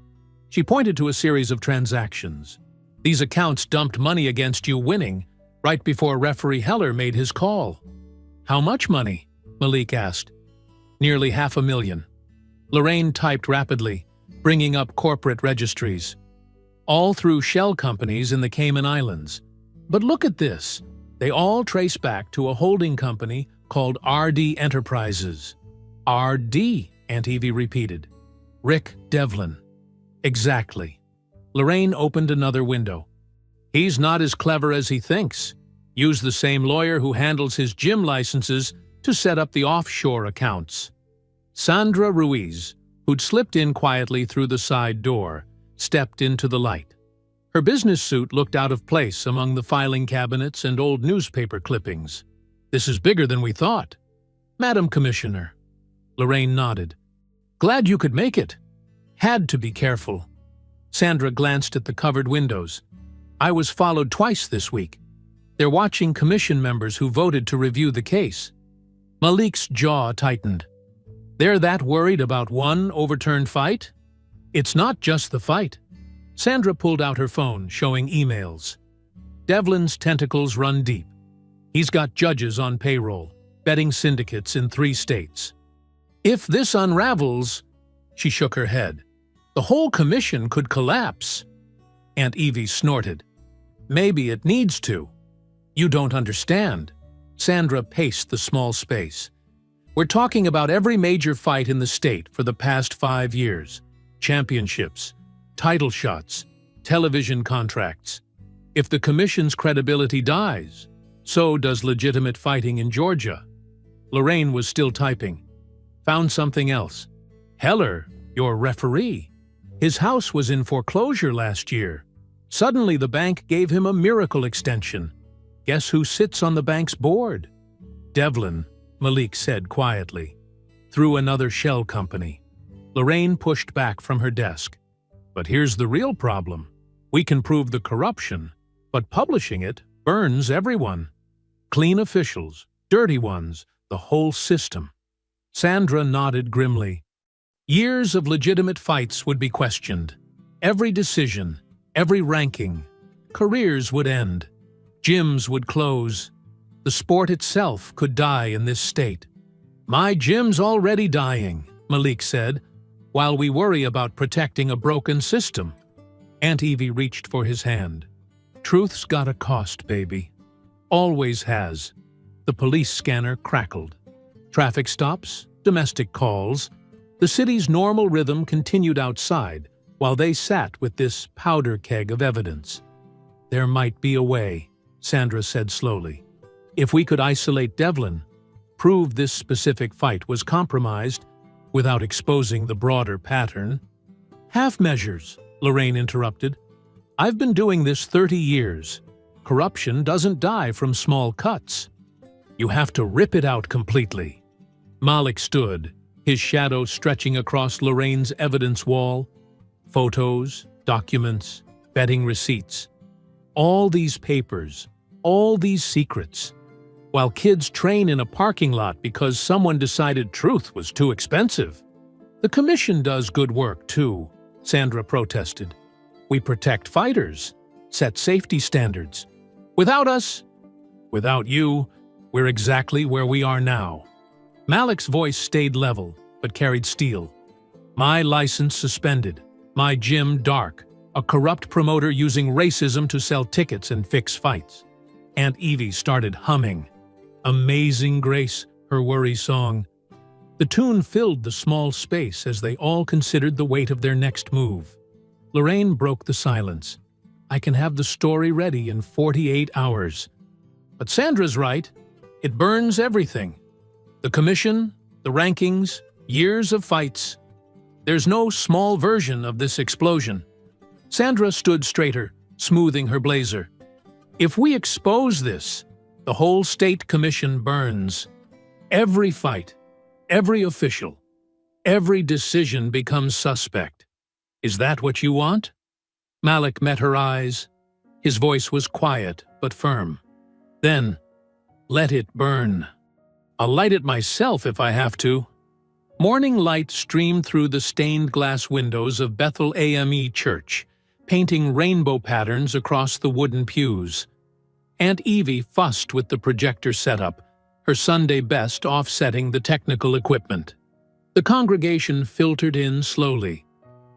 She pointed to a series of transactions. These accounts dumped money against you winning, right before referee Heller made his call. How much money? Malik asked. Nearly $500,000. Lorraine typed rapidly, bringing up corporate registries. All through shell companies in the Cayman Islands. But look at this. They all trace back to a holding company called RD Enterprises. RD, Aunt Evie repeated. Rick Devlin. Exactly. Lorraine opened another window. He's not as clever as he thinks. Use the same lawyer who handles his gym licenses to set up the offshore accounts. Sandra Ruiz, who'd slipped in quietly through the side door, stepped into the light. Her business suit looked out of place among the filing cabinets and old newspaper clippings. This is bigger than we thought. Madam Commissioner. Lorraine nodded. Glad you could make it. Had to be careful. Sandra glanced at the covered windows. I was followed twice this week. They're watching commission members who voted to review the case. Malik's jaw tightened. They're that worried about one overturned fight? It's not just the fight. Sandra pulled out her phone, showing emails. Devlin's tentacles run deep. He's got judges on payroll, betting syndicates in 3 states. If this unravels, she shook her head, the whole commission could collapse. Aunt Evie snorted. Maybe it needs to. You don't understand. Sandra paced the small space. We're talking about every major fight in the state for the past 5 years. Championships, title shots, television contracts. If the commission's credibility dies, so does legitimate fighting in Georgia. Lorraine was still typing. Found something else. Heller, your referee. His house was in foreclosure last year. Suddenly the bank gave him a miracle extension. Guess who sits on the bank's board? Devlin, Malik said quietly. Through another shell company. Lorraine pushed back from her desk. But here's the real problem. We can prove the corruption, but publishing it burns everyone. Clean officials, dirty ones, the whole system. Sandra nodded grimly. Years of legitimate fights would be questioned. Every decision, every ranking. Careers would end. Gyms would close. The sport itself could die in this state. My gym's already dying, Malik said, while we worry about protecting a broken system. Aunt Evie reached for his hand. Truth's got a cost, baby. Always has. The police scanner crackled. Traffic stops, domestic calls. The city's normal rhythm continued outside while they sat with this powder keg of evidence. There might be a way, Sandra said slowly. If we could isolate Devlin, prove this specific fight was compromised without exposing the broader pattern. Half measures, Lorraine interrupted. I've been doing this 30 years. Corruption doesn't die from small cuts. You have to rip it out completely. Malik stood, his shadow stretching across Lorraine's evidence wall. Photos, documents, betting receipts. All these papers, all these secrets. While kids train in a parking lot because someone decided truth was too expensive. The commission does good work too, Sandra protested. We protect fighters, set safety standards. Without us, without you, we're exactly where we are now. Malik's voice stayed level, but carried steel. My license suspended, my gym dark, a corrupt promoter using racism to sell tickets and fix fights. Aunt Evie started humming. Amazing Grace, her worry song. The tune filled the small space as they all considered the weight of their next move. Lorraine broke the silence. I can have the story ready in 48 hours. But Sandra's right. It burns everything. The commission, the rankings, years of fights. There's no small version of this explosion. Sandra stood straighter, smoothing her blazer. If we expose this, the whole state commission burns. Every fight, every official, every decision becomes suspect. Is that what you want? Malik met her eyes. His voice was quiet but firm. Then, let it burn. I'll light it myself if I have to. Morning light streamed through the stained glass windows of Bethel AME Church, painting rainbow patterns across the wooden pews. Aunt Evie fussed with the projector setup, her Sunday best offsetting the technical equipment. The congregation filtered in slowly,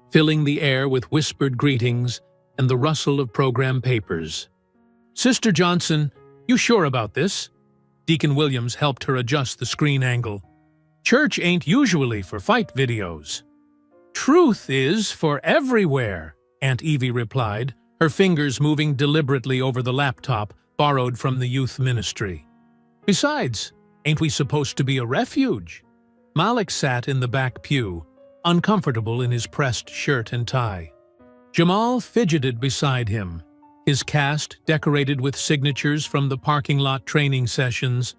filling the air with whispered greetings and the rustle of program papers. Sister Johnson, you sure about this? Deacon Williams helped her adjust the screen angle. Church ain't usually for fight videos. Truth is for everywhere, Aunt Evie replied, her fingers moving deliberately over the laptop borrowed from the youth ministry. Besides, ain't we supposed to be a refuge? Malik sat in the back pew, uncomfortable in his pressed shirt and tie. Jamal fidgeted beside him, his cast decorated with signatures from the parking lot training sessions.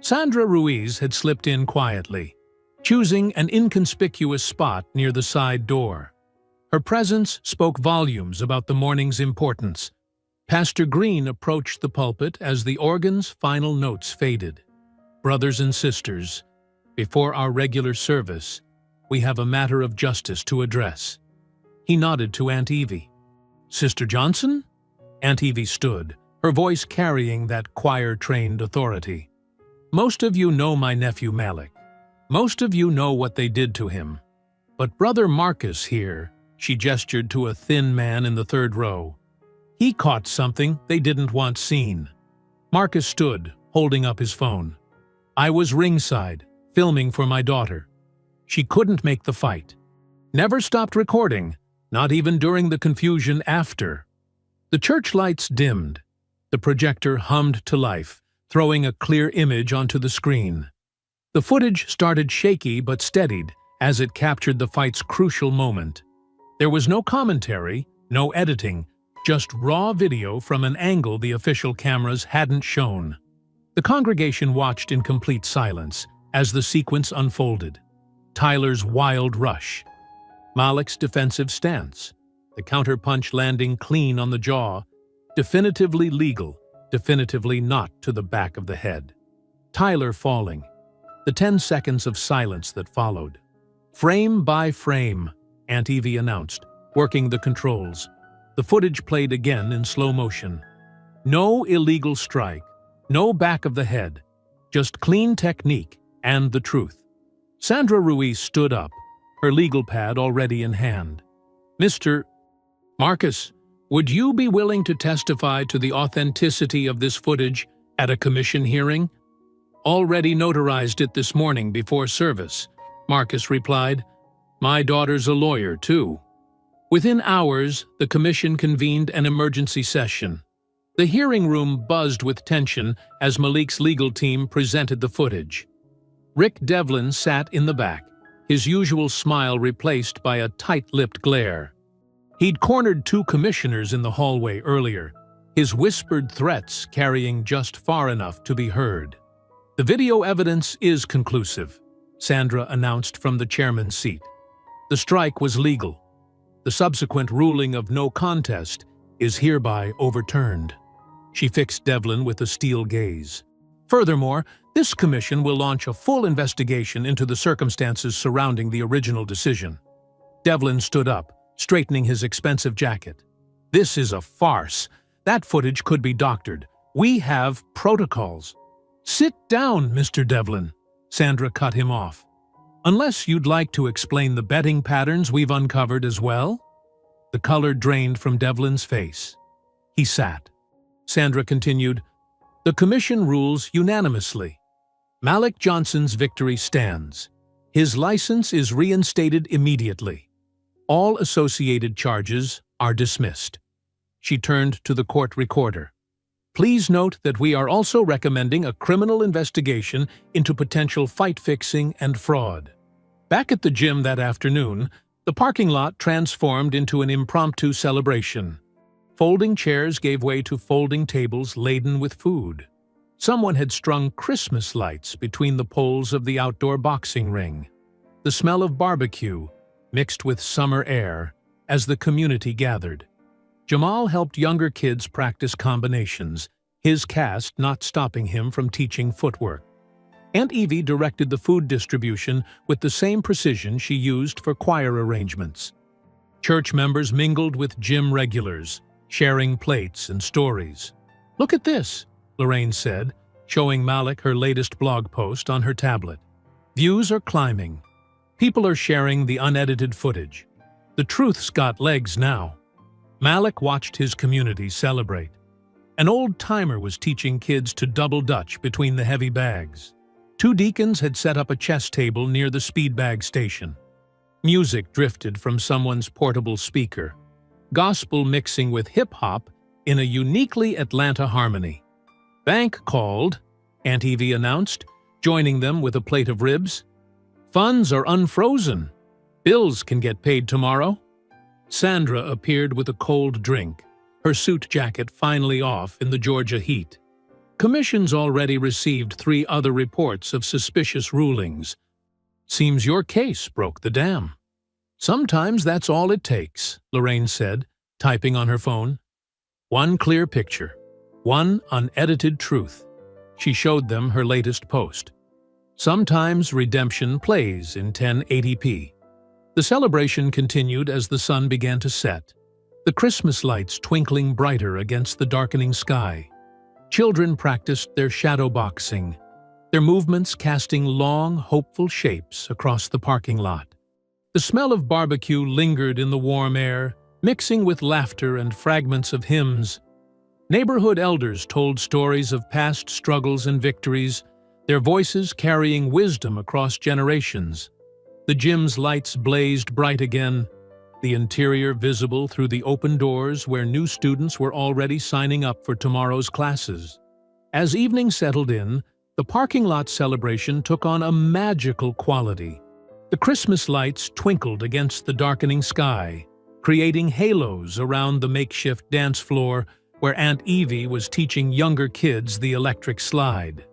Sandra Ruiz had slipped in quietly, choosing an inconspicuous spot near the side door. Her presence spoke volumes about the morning's importance. Pastor Green approached the pulpit as the organ's final notes faded. Brothers and sisters, before our regular service, we have a matter of justice to address. He nodded to Aunt Evie. Sister Johnson? Aunt Evie stood, her voice carrying that choir-trained authority. Most of you know my nephew Malik. Most of you know what they did to him. But Brother Marcus here, she gestured to a thin man in the third row. He caught something they didn't want seen. Marcus stood, holding up his phone. I was ringside, filming for my daughter. She couldn't make the fight. Never stopped recording, not even during the confusion after. The church lights dimmed. The projector hummed to life, throwing a clear image onto the screen. The footage started shaky but steadied as it captured the fight's crucial moment. There was no commentary, no editing, just raw video from an angle the official cameras hadn't shown. The congregation watched in complete silence as the sequence unfolded. Tyler's wild rush, Malik's defensive stance, the counterpunch landing clean on the jaw, definitively legal, definitively not to the back of the head. Tyler falling, the 10 seconds of silence that followed. Frame by frame, Aunt Evie announced, working the controls. The footage played again in slow motion. No illegal strike, no back of the head, just clean technique and the truth. Sandra Ruiz stood up, her legal pad already in hand. Mr. Marcus, would you be willing to testify to the authenticity of this footage at a commission hearing? Already notarized it this morning before service, Marcus replied. My daughter's a lawyer, too. Within hours, the commission convened an emergency session. The hearing room buzzed with tension as Malik's legal team presented the footage. Rick Devlin sat in the back, his usual smile replaced by a tight-lipped glare. He'd cornered 2 commissioners in the hallway earlier, his whispered threats carrying just far enough to be heard. The video evidence is conclusive, Sandra announced from the chairman's seat. The strike was legal. The subsequent ruling of no contest is hereby overturned. She fixed Devlin with a steel gaze. Furthermore, this commission will launch a full investigation into the circumstances surrounding the original decision. Devlin stood up, straightening his expensive jacket. This is a farce. That footage could be doctored. We have protocols. Sit down, Mr. Devlin, Sandra cut him off. Unless you'd like to explain the betting patterns we've uncovered as well? The color drained from Devlin's face. He sat. Sandra continued, The commission rules unanimously. Malik Johnson's victory stands. His license is reinstated immediately. All associated charges are dismissed. She turned to the court recorder. Please note that we are also recommending a criminal investigation into potential fight fixing and fraud. Back at the gym that afternoon, the parking lot transformed into an impromptu celebration. Folding chairs gave way to folding tables laden with food. Someone had strung Christmas lights between the poles of the outdoor boxing ring. The smell of barbecue mixed with summer air as the community gathered. Jamal helped younger kids practice combinations, his cast not stopping him from teaching footwork. Aunt Evie directed the food distribution with the same precision she used for choir arrangements. Church members mingled with gym regulars, sharing plates and stories. "Look at this," Lorraine said, showing Malik her latest blog post on her tablet. Views are climbing. People are sharing the unedited footage. The truth's got legs now. Malik watched his community celebrate. An old-timer was teaching kids to double dutch between the heavy bags. 2 deacons had set up a chess table near the speed bag station. Music drifted from someone's portable speaker, gospel mixing with hip-hop in a uniquely Atlanta harmony. "Bank called," Aunt Evie announced, joining them with a plate of ribs. "Funds are unfrozen. Bills can get paid tomorrow." Sandra appeared with a cold drink, her suit jacket finally off in the Georgia heat. "Commission's already received 3 other reports of suspicious rulings. Seems your case broke the dam." "Sometimes that's all it takes," Lorraine said, typing on her phone. "One clear picture, one unedited truth." She showed them her latest post. Sometimes redemption plays in 1080p. The celebration continued as the sun began to set, the Christmas lights twinkling brighter against the darkening sky. Children practiced their shadow boxing, their movements casting long, hopeful shapes across the parking lot. The smell of barbecue lingered in the warm air, mixing with laughter and fragments of hymns. Neighborhood elders told stories of past struggles and victories, their voices carrying wisdom across generations. The gym's lights blazed bright again, the interior visible through the open doors where new students were already signing up for tomorrow's classes. As evening settled in, the parking lot celebration took on a magical quality. The Christmas lights twinkled against the darkening sky, creating halos around the makeshift dance floor where Aunt Evie was teaching younger kids the electric slide.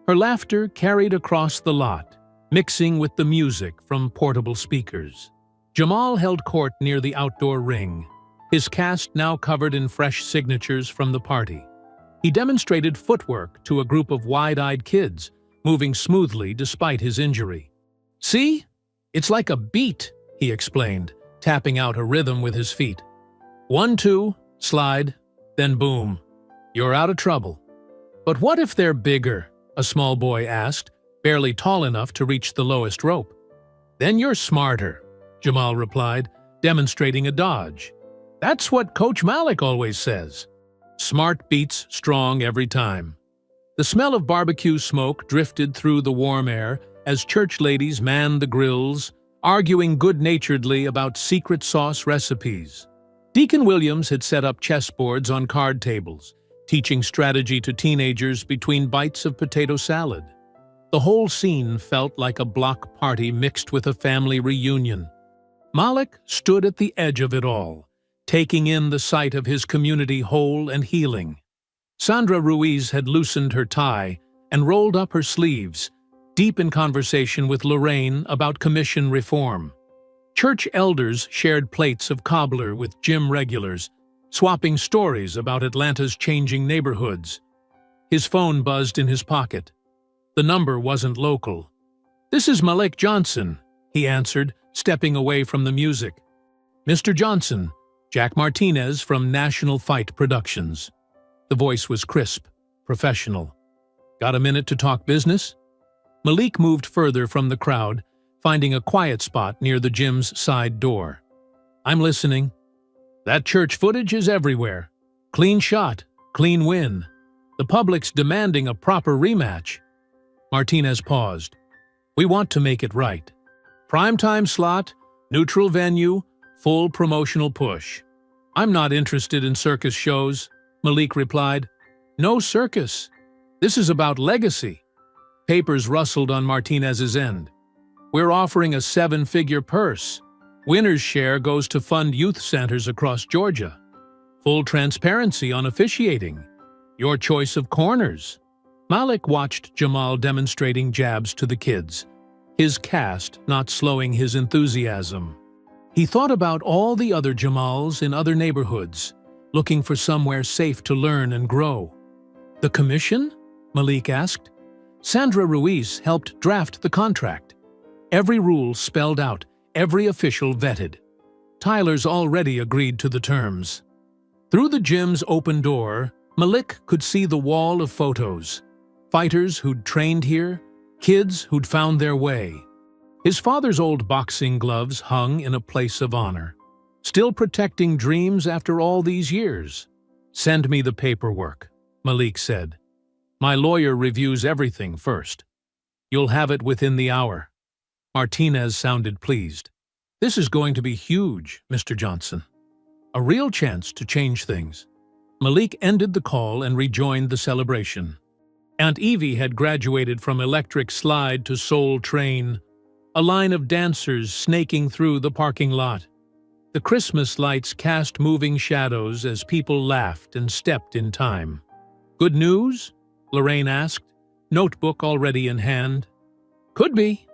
Her laughter carried across the lot, mixing with the music from portable speakers. Jamal held court near the outdoor ring, his cast now covered in fresh signatures from the party. He demonstrated footwork to a group of wide-eyed kids, moving smoothly despite his injury. "See? It's like a beat," he explained, tapping out a rhythm with his feet. 1, 2, slide, then boom. You're out of trouble. "But what if they're bigger?" a small boy asked, barely tall enough to reach the lowest rope. "Then you're smarter," Jamal replied, demonstrating a dodge. "That's what Coach Malik always says. Smart beats strong every time." The smell of barbecue smoke drifted through the warm air as church ladies manned the grills, arguing good-naturedly about secret sauce recipes. Deacon Williams had set up chessboards on card tables, teaching strategy to teenagers between bites of potato salad. The whole scene felt like a block party mixed with a family reunion. Malik stood at the edge of it all, taking in the sight of his community whole and healing. Sandra Ruiz had loosened her tie and rolled up her sleeves, deep in conversation with Lorraine about commission reform. Church elders shared plates of cobbler with gym regulars, swapping stories about Atlanta's changing neighborhoods. His phone buzzed in his pocket. The number wasn't local. "This is Malik Johnson," he answered, stepping away from the music. "Mr. Johnson, Jack Martinez from National Fight Productions." The voice was crisp, professional. "Got a minute to talk business?" Malik moved further from the crowd, finding a quiet spot near the gym's side door. "I'm listening." "That church footage is everywhere. Clean shot, clean win. The public's demanding a proper rematch." Martinez paused. "We want to make it right. Primetime slot, neutral venue, full promotional push." "I'm not interested in circus shows," Malik replied. "No circus. This is about legacy." Papers rustled on Martinez's end. "We're offering a 7-figure purse. Winner's share goes to fund youth centers across Georgia. Full transparency on officiating. Your choice of corners." Malik watched Jamal demonstrating jabs to the kids, his cast not slowing his enthusiasm. He thought about all the other Jamals in other neighborhoods, looking for somewhere safe to learn and grow. "The commission?" Malik asked. Sandra Ruiz helped draft the contract. Every rule spelled out, every official vetted. Tyler's already agreed to the terms. Through the gym's open door, Malik could see the wall of photos. Fighters who'd trained here, kids who'd found their way. His father's old boxing gloves hung in a place of honor, still protecting dreams after all these years. "Send me the paperwork," Malik said. "My lawyer reviews everything first. You'll have it within the hour." Martinez sounded pleased. "This is going to be huge, Mr. Johnson. A real chance to change things." Malik ended the call and rejoined the celebration. Aunt Evie had graduated from electric slide to soul train, a line of dancers snaking through the parking lot. The Christmas lights cast moving shadows as people laughed and stepped in time. "Good news?" Lorraine asked, notebook already in hand. "Could be."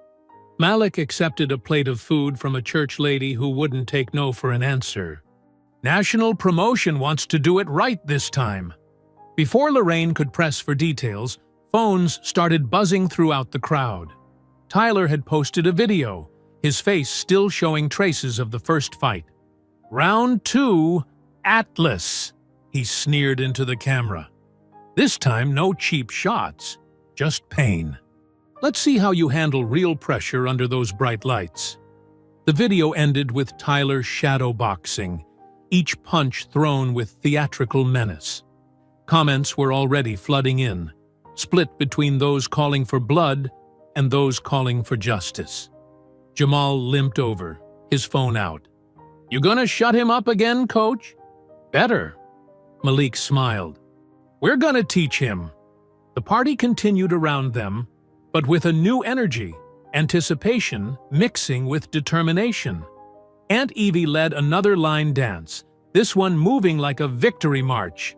Malik accepted a plate of food from a church lady who wouldn't take no for an answer. "National Promotion wants to do it right this time." Before Lorraine could press for details, phones started buzzing throughout the crowd. Tyler had posted a video, his face still showing traces of the first fight. "Round 2, Atlas," he sneered into the camera. "This time no cheap shots, just pain. Let's see how you handle real pressure under those bright lights." The video ended with Tyler shadow boxing, each punch thrown with theatrical menace. Comments were already flooding in, split between those calling for blood and those calling for justice. Jamal limped over, his phone out. "You gonna shut him up again, coach?" "Better." Malik smiled. "We're gonna teach him." The party continued around them, but with a new energy, anticipation mixing with determination. Aunt Evie led another line dance, this one moving like a victory march.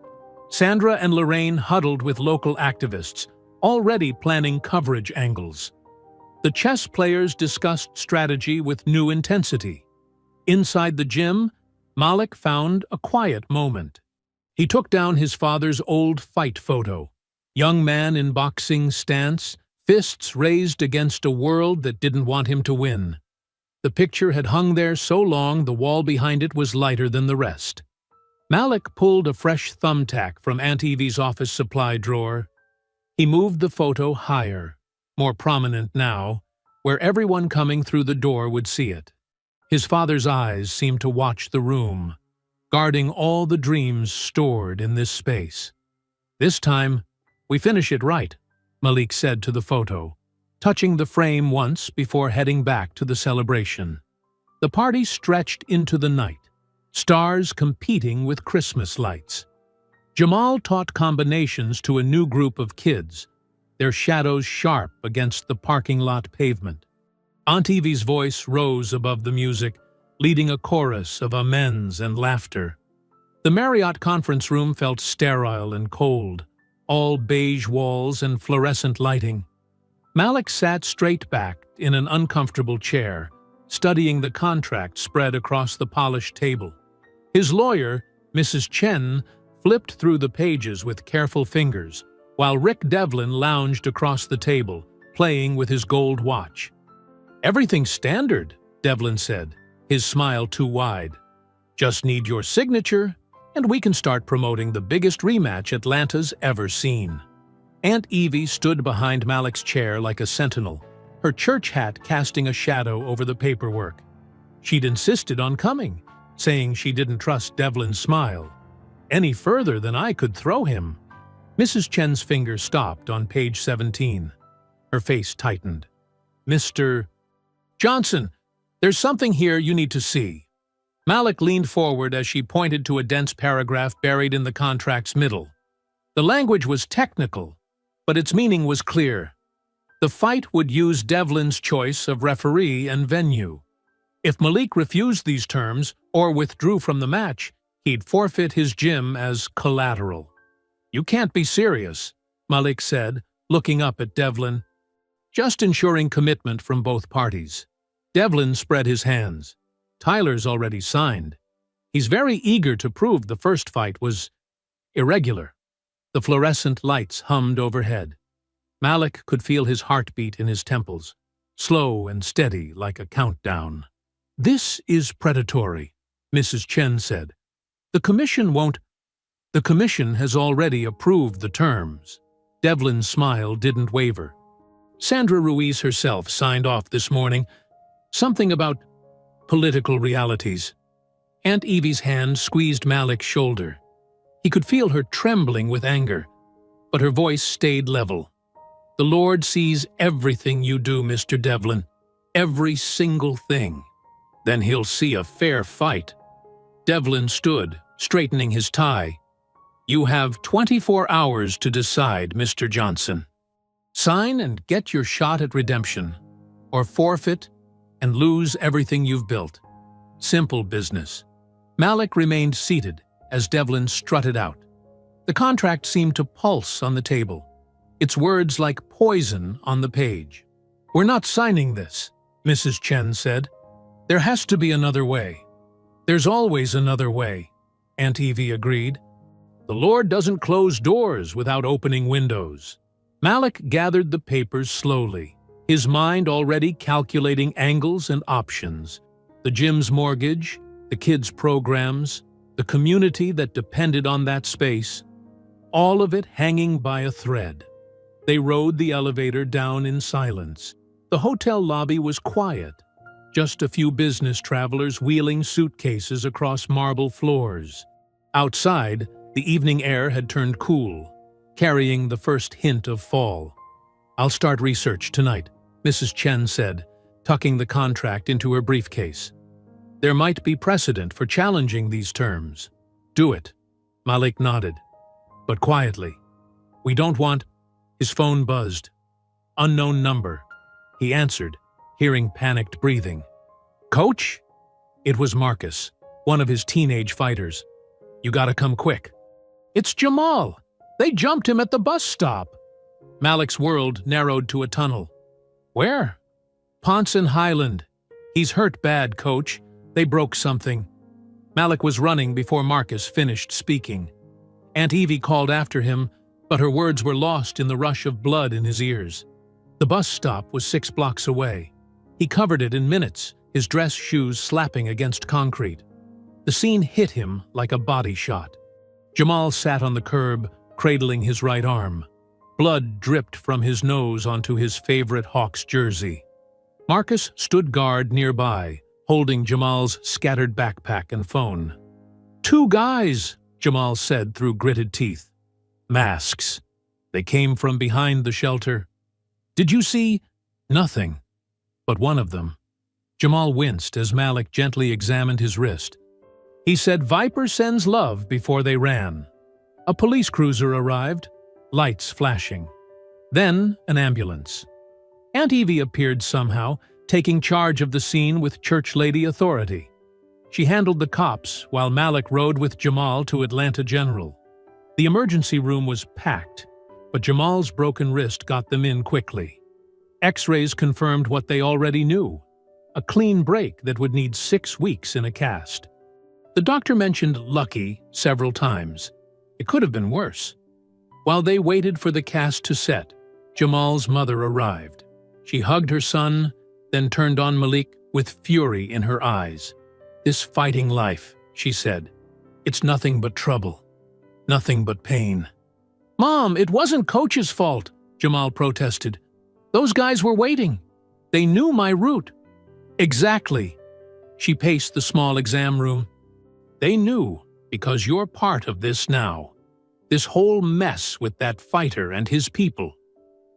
Sandra and Lorraine huddled with local activists, already planning coverage angles. The chess players discussed strategy with new intensity. Inside the gym, Malik found a quiet moment. He took down his father's old fight photo. Young man in boxing stance, fists raised against a world that didn't want him to win. The picture had hung there so long the wall behind it was lighter than the rest. Malik pulled a fresh thumbtack from Aunt Evie's office supply drawer. He moved the photo higher, more prominent now, where everyone coming through the door would see it. His father's eyes seemed to watch the room, guarding all the dreams stored in this space. "This time, we finish it right," Malik said to the photo, touching the frame once before heading back to the celebration. The party stretched into the night, stars competing with Christmas lights. Jamal taught combinations to a new group of kids, their shadows sharp against the parking lot pavement. Aunt Evie's voice rose above the music, leading a chorus of amens and laughter. The Marriott conference room felt sterile and cold, all beige walls and fluorescent lighting. Malik sat straight back in an uncomfortable chair, studying the contract spread across the polished table. His lawyer, Mrs. Chen, flipped through the pages with careful fingers, while Rick Devlin lounged across the table, playing with his gold watch. "Everything's standard," Devlin said, his smile too wide. "Just need your signature, and we can start promoting the biggest rematch Atlanta's ever seen." Aunt Evie stood behind Malik's chair like a sentinel, her church hat casting a shadow over the paperwork. She'd insisted on coming, saying she didn't trust Devlin's smile. "Any further than I could throw him." Mrs. Chen's finger stopped on page 17. Her face tightened. "Mr. Johnson, there's something here you need to see." Malik leaned forward as she pointed to a dense paragraph buried in the contract's middle. The language was technical, but its meaning was clear. The fight would use Devlin's choice of referee and venue. If Malik refused these terms or withdrew from the match, he'd forfeit his gym as collateral. "You can't be serious." Malik said, looking up at Devlin. Just ensuring commitment from both parties. Devlin spread his hands. Tyler's already signed. He's very eager to prove the first fight was irregular. The fluorescent lights hummed overhead. Malik could feel his heartbeat in his temples, slow and steady like a countdown. This is predatory, Mrs. Chen said. The commission has already approved the terms. Devlin's smile didn't waver. Sandra Ruiz herself signed off this morning. Something about political realities. Aunt Evie's hand squeezed Malik's shoulder. He could feel her trembling with anger, but her voice stayed level. The Lord sees everything you do, Mr. Devlin. Every single thing. Then he'll see a fair fight. Devlin stood, straightening his tie. You have 24 hours to decide, Mr. Johnson. Sign and get your shot at redemption, or forfeit and lose everything you've built. Simple business. Malik remained seated as Devlin strutted out. The contract seemed to pulse on the table, its words like poison on the page. We're not signing this, Mrs. Chen said. There has to be another way. There's always another way, Aunt Evie agreed. The Lord doesn't close doors without opening windows. Malik gathered the papers slowly, his mind already calculating angles and options. The gym's mortgage, the kids' programs, the community that depended on that space, all of it hanging by a thread. They rode the elevator down in silence. The hotel lobby was quiet, just a few business travelers wheeling suitcases across marble floors. Outside, the evening air had turned cool, carrying the first hint of fall. I'll start research tonight, Mrs. Chen said, tucking the contract into her briefcase. There might be precedent for challenging these terms. Do it, Malik nodded, but quietly. We don't want... His phone buzzed. Unknown number. He answered, hearing panicked breathing. Coach? It was Marcus, one of his teenage fighters. You gotta come quick. It's Jamal. They jumped him at the bus stop. Malik's world narrowed to a tunnel. Where? Ponce and Highland. He's hurt bad, Coach. They broke something. Malik was running before Marcus finished speaking. Aunt Evie called after him, but her words were lost in the rush of blood in his ears. The bus stop was 6 blocks away. He covered it in minutes, his dress shoes slapping against concrete. The scene hit him like a body shot. Jamal sat on the curb, cradling his right arm. Blood dripped from his nose onto his favorite Hawks jersey. Marcus stood guard nearby, holding Jamal's scattered backpack and phone. 2 guys, Jamal said through gritted teeth. Masks. They came from behind the shelter. Did you see? Nothing. But one of them. Jamal winced as Malik gently examined his wrist. He said Viper sends love before they ran. A police cruiser arrived, lights flashing. Then an ambulance. Aunt Evie appeared somehow, taking charge of the scene with church lady authority. She handled the cops while Malik rode with Jamal to Atlanta General. The emergency room was packed, but Jamal's broken wrist got them in quickly. X-rays confirmed what they already knew, a clean break that would need 6 weeks in a cast. The doctor mentioned lucky several times. It could have been worse. While they waited for the cast to set, Jamal's mother arrived. She hugged her son, then turned on Malik with fury in her eyes. This fighting life, she said. It's nothing but trouble. Nothing but pain. Mom, it wasn't Coach's fault, Jamal protested. Those guys were waiting. They knew my route. Exactly. She paced the small exam room. They knew because you're part of this now. This whole mess with that fighter and his people.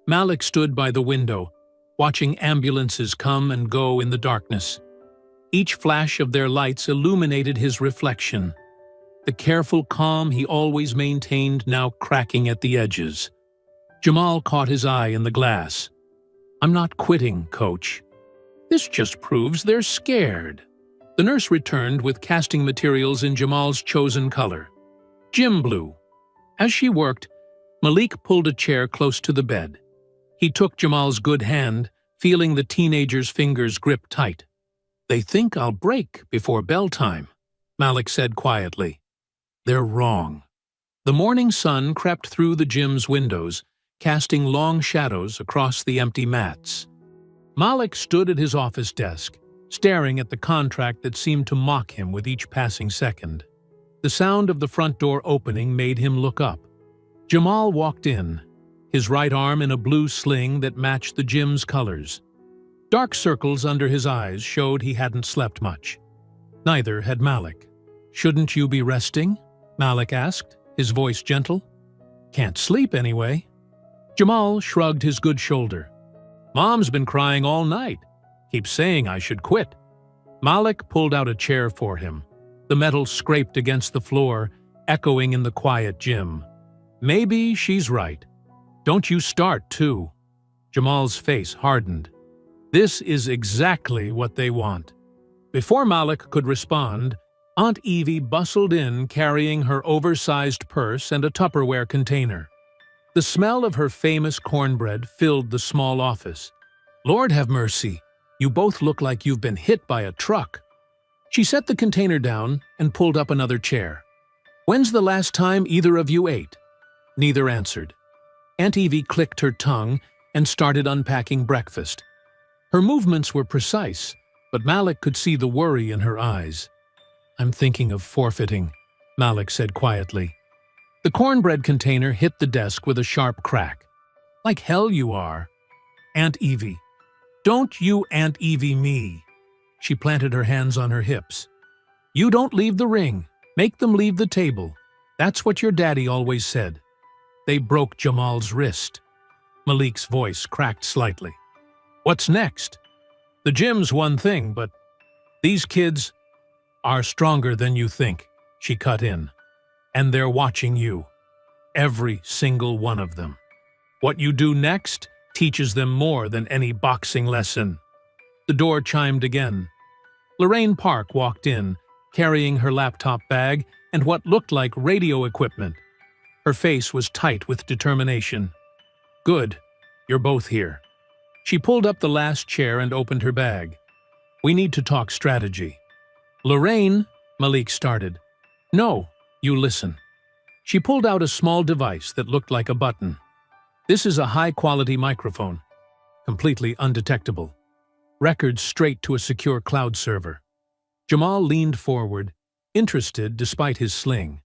Malik stood by the window, watching ambulances come and go in the darkness. Each flash of their lights illuminated his reflection. The careful calm he always maintained now cracking at the edges. Jamal caught his eye in the glass. I'm not quitting, Coach. This just proves they're scared. The nurse returned with casting materials in Jamal's chosen color, gym blue. As she worked, Malik pulled a chair close to the bed. He took Jamal's good hand, feeling the teenager's fingers grip tight. "They think I'll break before bell time," Malik said quietly. "They're wrong." The morning sun crept through the gym's windows, casting long shadows across the empty mats. Malik stood at his office desk, staring at the contract that seemed to mock him with each passing second. The sound of the front door opening made him look up. Jamal walked in, his right arm in a blue sling that matched the gym's colors. Dark circles under his eyes showed he hadn't slept much. Neither had Malik. "Shouldn't you be resting?" Malik asked, his voice gentle. "Can't sleep anyway." Jamal shrugged his good shoulder. "Mom's been crying all night. Keeps saying I should quit." Malik pulled out a chair for him. The metal scraped against the floor, echoing in the quiet gym. "Maybe she's right. Don't you start, too." Jamal's face hardened. This is exactly what they want. Before Malik could respond, Aunt Evie bustled in carrying her oversized purse and a Tupperware container. The smell of her famous cornbread filled the small office. "Lord have mercy, you both look like you've been hit by a truck." She set the container down and pulled up another chair. "When's the last time either of you ate?" Neither answered. Aunt Evie clicked her tongue and started unpacking breakfast. Her movements were precise, but Malik could see the worry in her eyes. "I'm thinking of forfeiting," Malik said quietly. The cornbread container hit the desk with a sharp crack. "Like hell you are." "Aunt Evie." "Don't you Aunt Evie me." She planted her hands on her hips. "You don't leave the ring. Make them leave the table. That's what your daddy always said." They broke Jamal's wrist. Malik's voice cracked slightly. "What's next? The gym's one thing, but these kids are stronger than you think," she cut in. "And they're watching you. Every single one of them. What you do next teaches them more than any boxing lesson." The door chimed again. Lorraine Park walked in, carrying her laptop bag and what looked like radio equipment. Her face was tight with determination. "Good. You're both here." She pulled up the last chair and opened her bag. "We need to talk strategy." "Lorraine," Malik started. "No, you listen." She pulled out a small device that looked like a button. "This is a high-quality microphone, completely undetectable. Records straight to a secure cloud server." Jamal leaned forward, interested despite his sling.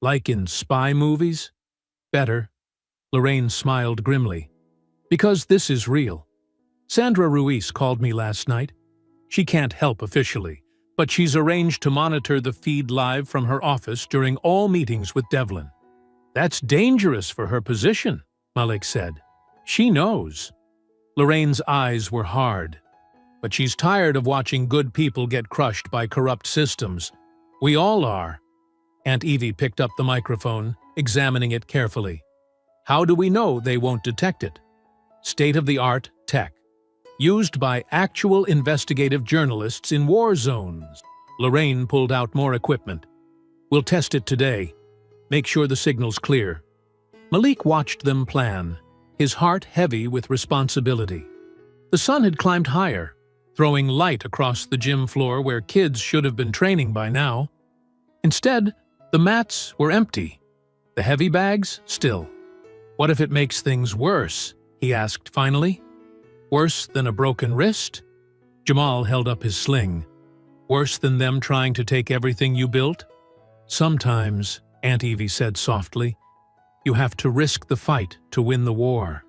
"Like in spy movies?" "Better." Lorraine smiled grimly. "Because this is real. Sandra Ruiz called me last night. She can't help officially, but she's arranged to monitor the feed live from her office during all meetings with Devlin." "That's dangerous for her position," Malik said. "She knows." Lorraine's eyes were hard. "But she's tired of watching good people get crushed by corrupt systems. We all are." Aunt Evie picked up the microphone, examining it carefully. "How do we know they won't detect it?" "State-of-the-art tech. Used by actual investigative journalists in war zones." Lorraine pulled out more equipment. "We'll test it today. Make sure the signal's clear." Malik watched them plan, his heart heavy with responsibility. The sun had climbed higher, throwing light across the gym floor where kids should have been training by now. Instead, the mats were empty, the heavy bags still. "What if it makes things worse?" he asked finally. "Worse than a broken wrist?" Jamal held up his sling. "Worse than them trying to take everything you built?" "Sometimes," Aunt Evie said softly, "you have to risk the fight to win the war."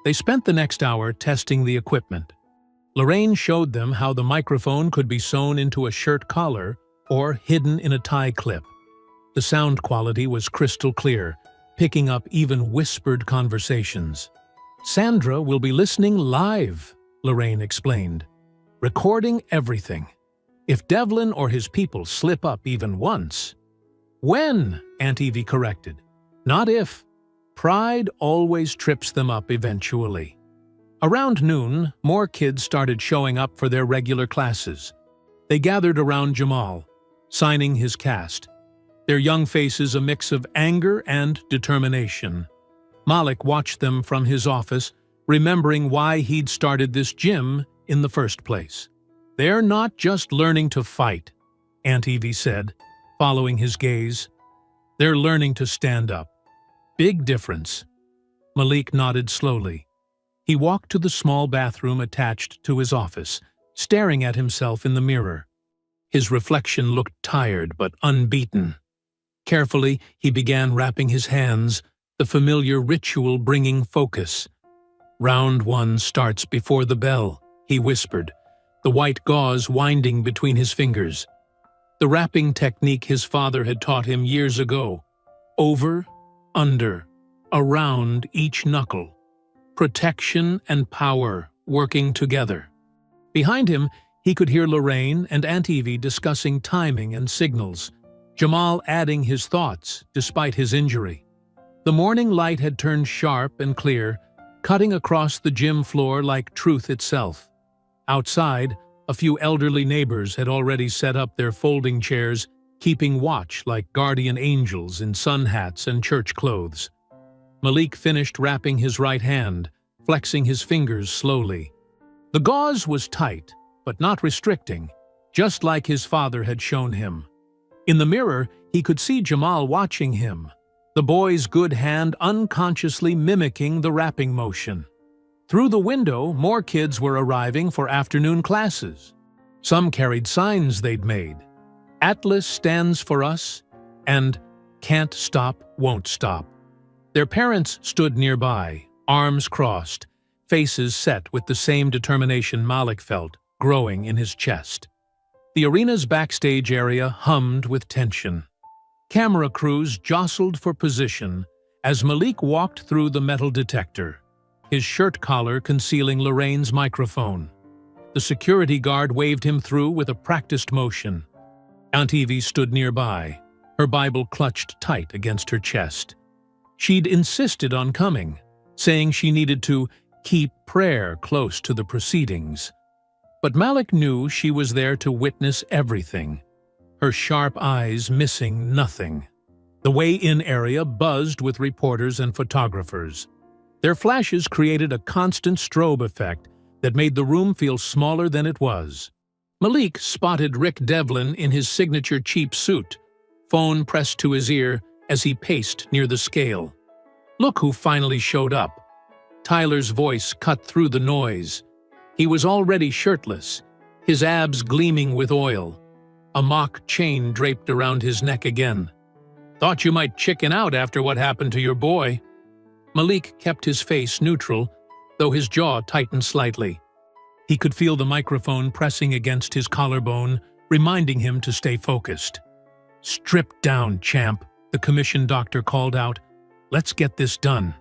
They spent the next hour testing the equipment. Lorraine showed them how the microphone could be sewn into a shirt collar or hidden in a tie clip. The sound quality was crystal clear, picking up even whispered conversations. "Sandra will be listening live," Lorraine explained, "recording everything. If Devlin or his people slip up even once—" "When," Aunt Evie corrected. "Not if. Pride always trips them up eventually." Around noon, more kids started showing up for their regular classes. They gathered around Jamal, signing his cast, their young faces a mix of anger and determination. Malik watched them from his office, remembering why he'd started this gym in the first place. "They're not just learning to fight," Aunt Evie said, following his gaze. "They're learning to stand up. Big difference." Malik nodded slowly. He walked to the small bathroom attached to his office, staring at himself in the mirror. His reflection looked tired but unbeaten. Carefully, he began wrapping his hands, the familiar ritual bringing focus. "Round 1 starts before the bell," he whispered, the white gauze winding between his fingers. The wrapping technique his father had taught him years ago. Over, under, around each knuckle. Protection and power working together. Behind him, he could hear Lorraine and Aunt Evie discussing timing and signals, Jamal adding his thoughts despite his injury. The morning light had turned sharp and clear, cutting across the gym floor like truth itself. Outside, a few elderly neighbors had already set up their folding chairs, keeping watch like guardian angels in sun hats and church clothes. Malik finished wrapping his right hand, flexing his fingers slowly. The gauze was tight, but not restricting, just like his father had shown him. In the mirror, he could see Jamal watching him, the boy's good hand unconsciously mimicking the wrapping motion. Through the window, more kids were arriving for afternoon classes. Some carried signs they'd made. "Atlas stands for us," and "Can't stop, won't stop." Their parents stood nearby, arms crossed, faces set with the same determination Malik felt growing in his chest. The arena's backstage area hummed with tension. Camera crews jostled for position as Malik walked through the metal detector, his shirt collar concealing Lorraine's microphone. The security guard waved him through with a practiced motion. Aunt Evie stood nearby, her Bible clutched tight against her chest. She'd insisted on coming, saying she needed to keep prayer close to the proceedings. But Malik knew she was there to witness everything, her sharp eyes missing nothing. The weigh-in area buzzed with reporters and photographers. Their flashes created a constant strobe effect that made the room feel smaller than it was. Malik spotted Rick Devlin in his signature cheap suit, phone pressed to his ear as he paced near the scale. "Look who finally showed up." Tyler's voice cut through the noise. He was already shirtless, his abs gleaming with oil. A mock chain draped around his neck again. "Thought you might chicken out after what happened to your boy." Malik kept his face neutral, though his jaw tightened slightly. He could feel the microphone pressing against his collarbone, reminding him to stay focused. "Strip down, champ," the commission doctor called out. "Let's get this done."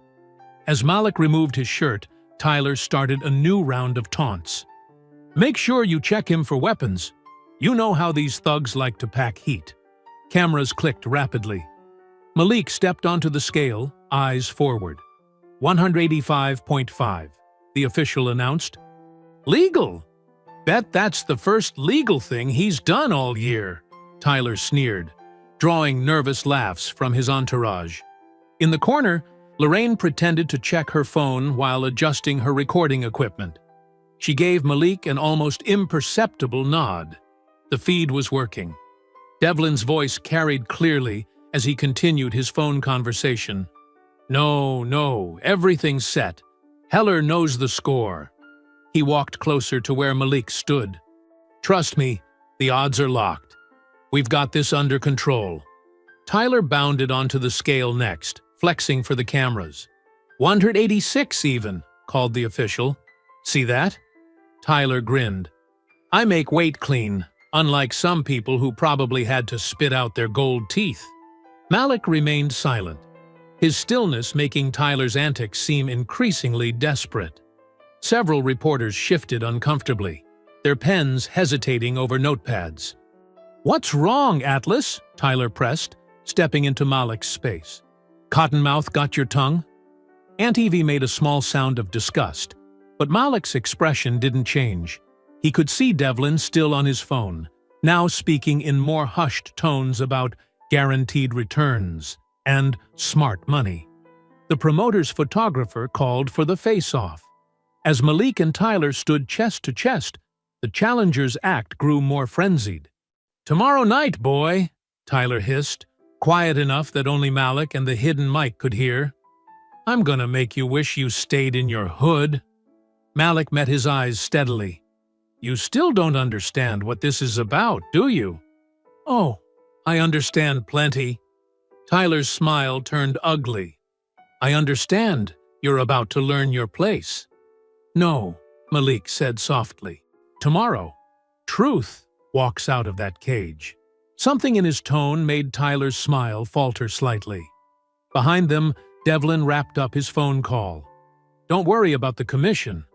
As Malik removed his shirt, Tyler started a new round of taunts. "Make sure you check him for weapons. You know how these thugs like to pack heat." Cameras clicked rapidly. Malik stepped onto the scale, eyes forward. 185.5, the official announced. "Legal? Bet that's the first legal thing he's done all year," Tyler sneered, drawing nervous laughs from his entourage. In the corner, Lorraine pretended to check her phone while adjusting her recording equipment. She gave Malik an almost imperceptible nod. The feed was working. Devlin's voice carried clearly as he continued his phone conversation. No, everything's set. Heller knows the score." He walked closer to where Malik stood. "Trust me, the odds are locked. We've got this under control." Tyler bounded onto the scale next, flexing for the cameras. 186 even, called the official. "See that?" Tyler grinned. "I make weight clean, unlike some people who probably had to spit out their gold teeth." Malik remained silent, his stillness making Tyler's antics seem increasingly desperate. Several reporters shifted uncomfortably, their pens hesitating over notepads. "What's wrong, Atlas?" Tyler pressed, stepping into Malik's space. "Cottonmouth got your tongue?" Aunt Evie made a small sound of disgust, but Malik's expression didn't change. He could see Devlin still on his phone, now speaking in more hushed tones about guaranteed returns and smart money. The promoter's photographer called for the face-off. As Malik and Tyler stood chest to chest, the challengers' act grew more frenzied. "Tomorrow night, boy," Tyler hissed, quiet enough that only Malik and the hidden mic could hear. "I'm gonna make you wish you stayed in your hood." Malik met his eyes steadily. "You still don't understand what this is about, do you?" "Oh, I understand plenty." Tyler's smile turned ugly. "I understand you're about to learn your place." "No," Malik said softly. "Tomorrow, truth walks out of that cage." Something in his tone made Tyler's smile falter slightly. Behind them, Devlin wrapped up his phone call. "Don't worry about the commission.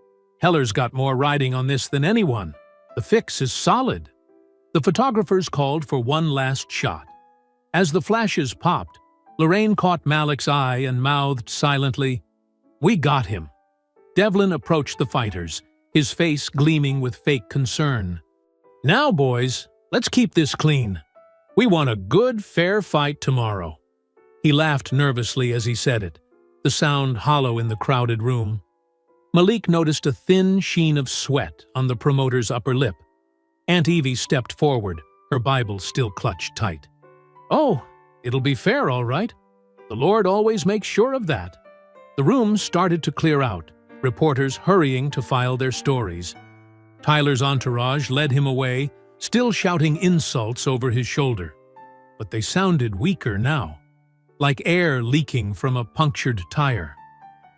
Heller's got more riding on this than anyone. The fix is solid." The photographers called for one last shot. As the flashes popped, Lorraine caught Malik's eye and mouthed silently, "We got him." Devlin approached the fighters, his face gleaming with fake concern. "Now, boys, let's keep this clean. We want a good, fair fight tomorrow." He laughed nervously as he said it, the sound hollow in the crowded room. Malik noticed a thin sheen of sweat on the promoter's upper lip. Aunt Evie stepped forward, her Bible still clutched tight. "Oh, it'll be fair, all right. The Lord always makes sure of that." The room started to clear out, reporters hurrying to file their stories. Tyler's entourage led him away, still shouting insults over his shoulder. But they sounded weaker now, like air leaking from a punctured tire.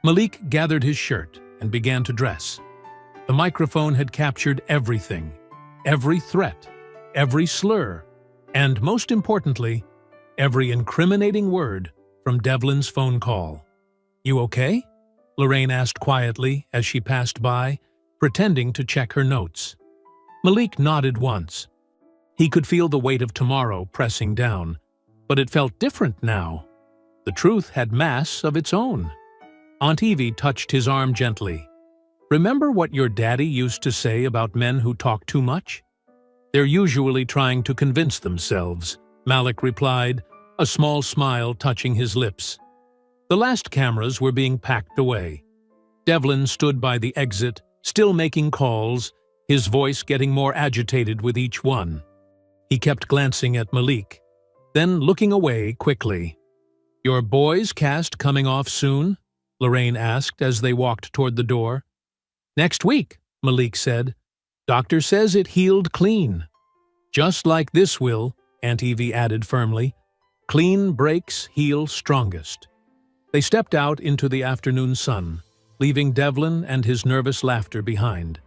Malik gathered his shirt and began to dress. The microphone had captured everything, every threat, every slur, and most importantly, every incriminating word from Devlin's phone call. "You okay?" Lorraine asked quietly as she passed by, pretending to check her notes. Malik nodded once. He could feel the weight of tomorrow pressing down, but it felt different now. The truth had mass of its own. Aunt Evie touched his arm gently. "Remember what your daddy used to say about men who talk too much? They're usually trying to convince themselves," Malik replied, a small smile touching his lips. The last cameras were being packed away. Devlin stood by the exit, still making calls, his voice getting more agitated with each one. He kept glancing at Malik, then looking away quickly. "Your boys' cast coming off soon?" Lorraine asked as they walked toward the door. "Next week," Malik said. "Doctor says it healed clean." "Just like this will," Aunt Evie added firmly. "Clean breaks heal strongest." They stepped out into the afternoon sun, leaving Devlin and his nervous laughter behind.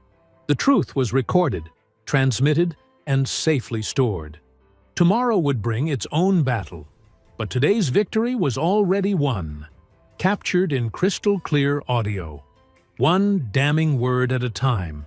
The truth was recorded, transmitted, and safely stored. Tomorrow would bring its own battle, but today's victory was already won, captured in crystal-clear audio, one damning word at a time.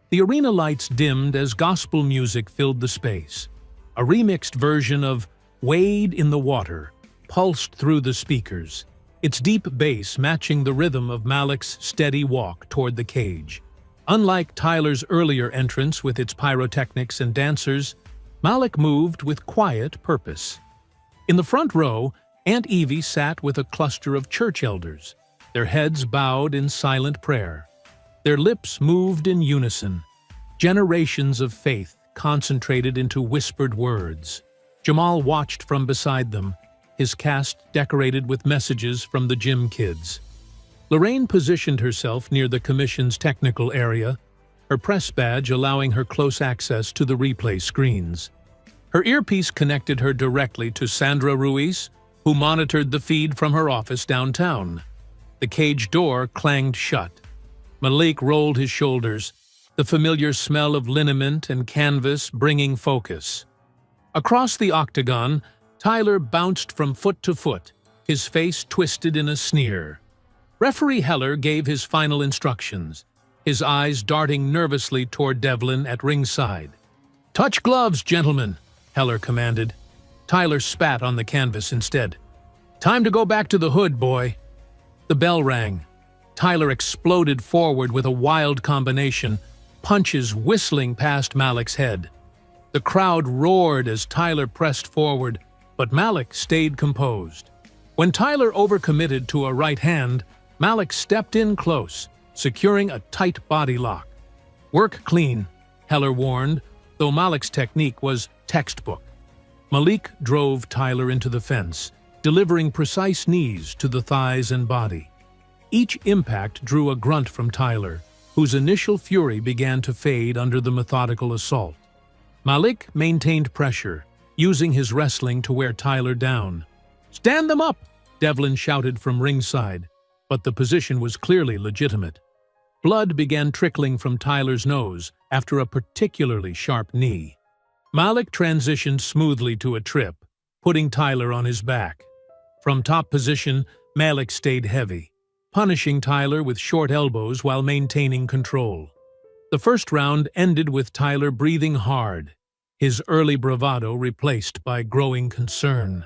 The arena lights dimmed as gospel music filled the space. A remixed version of "Wade in the Water" pulsed through the speakers, its deep bass matching the rhythm of Malik's steady walk toward the cage. Unlike Tyler's earlier entrance with its pyrotechnics and dancers, Malik moved with quiet purpose. In the front row, Aunt Evie sat with a cluster of church elders, their heads bowed in silent prayer. Their lips moved in unison, generations of faith concentrated into whispered words. Jamal watched from beside them, his cast decorated with messages from the gym kids. Lorraine positioned herself near the commission's technical area, her press badge allowing her close access to the replay screens. Her earpiece connected her directly to Sandra Ruiz, who monitored the feed from her office downtown. The cage door clanged shut. Malik rolled his shoulders, the familiar smell of liniment and canvas bringing focus. Across the octagon, Tyler bounced from foot to foot, his face twisted in a sneer. Referee Heller gave his final instructions, his eyes darting nervously toward Devlin at ringside. "Touch gloves, gentlemen," Heller commanded. Tyler spat on the canvas instead. "Time to go back to the hood, boy." The bell rang. Tyler exploded forward with a wild combination, punches whistling past Malik's head. The crowd roared as Tyler pressed forward, but Malik stayed composed. When Tyler overcommitted to a right hand, Malik stepped in close, securing a tight body lock. "Work clean," Heller warned, though Malik's technique was textbook. Malik drove Tyler into the fence, delivering precise knees to the thighs and body. Each impact drew a grunt from Tyler, whose initial fury began to fade under the methodical assault. Malik maintained pressure, using his wrestling to wear Tyler down. "Stand them up!" Devlin shouted from ringside, but the position was clearly legitimate. Blood began trickling from Tyler's nose after a particularly sharp knee. Malik transitioned smoothly to a trip, putting Tyler on his back. From top position, Malik stayed heavy, punishing Tyler with short elbows while maintaining control. The first round ended with Tyler breathing hard, his early bravado replaced by growing concern.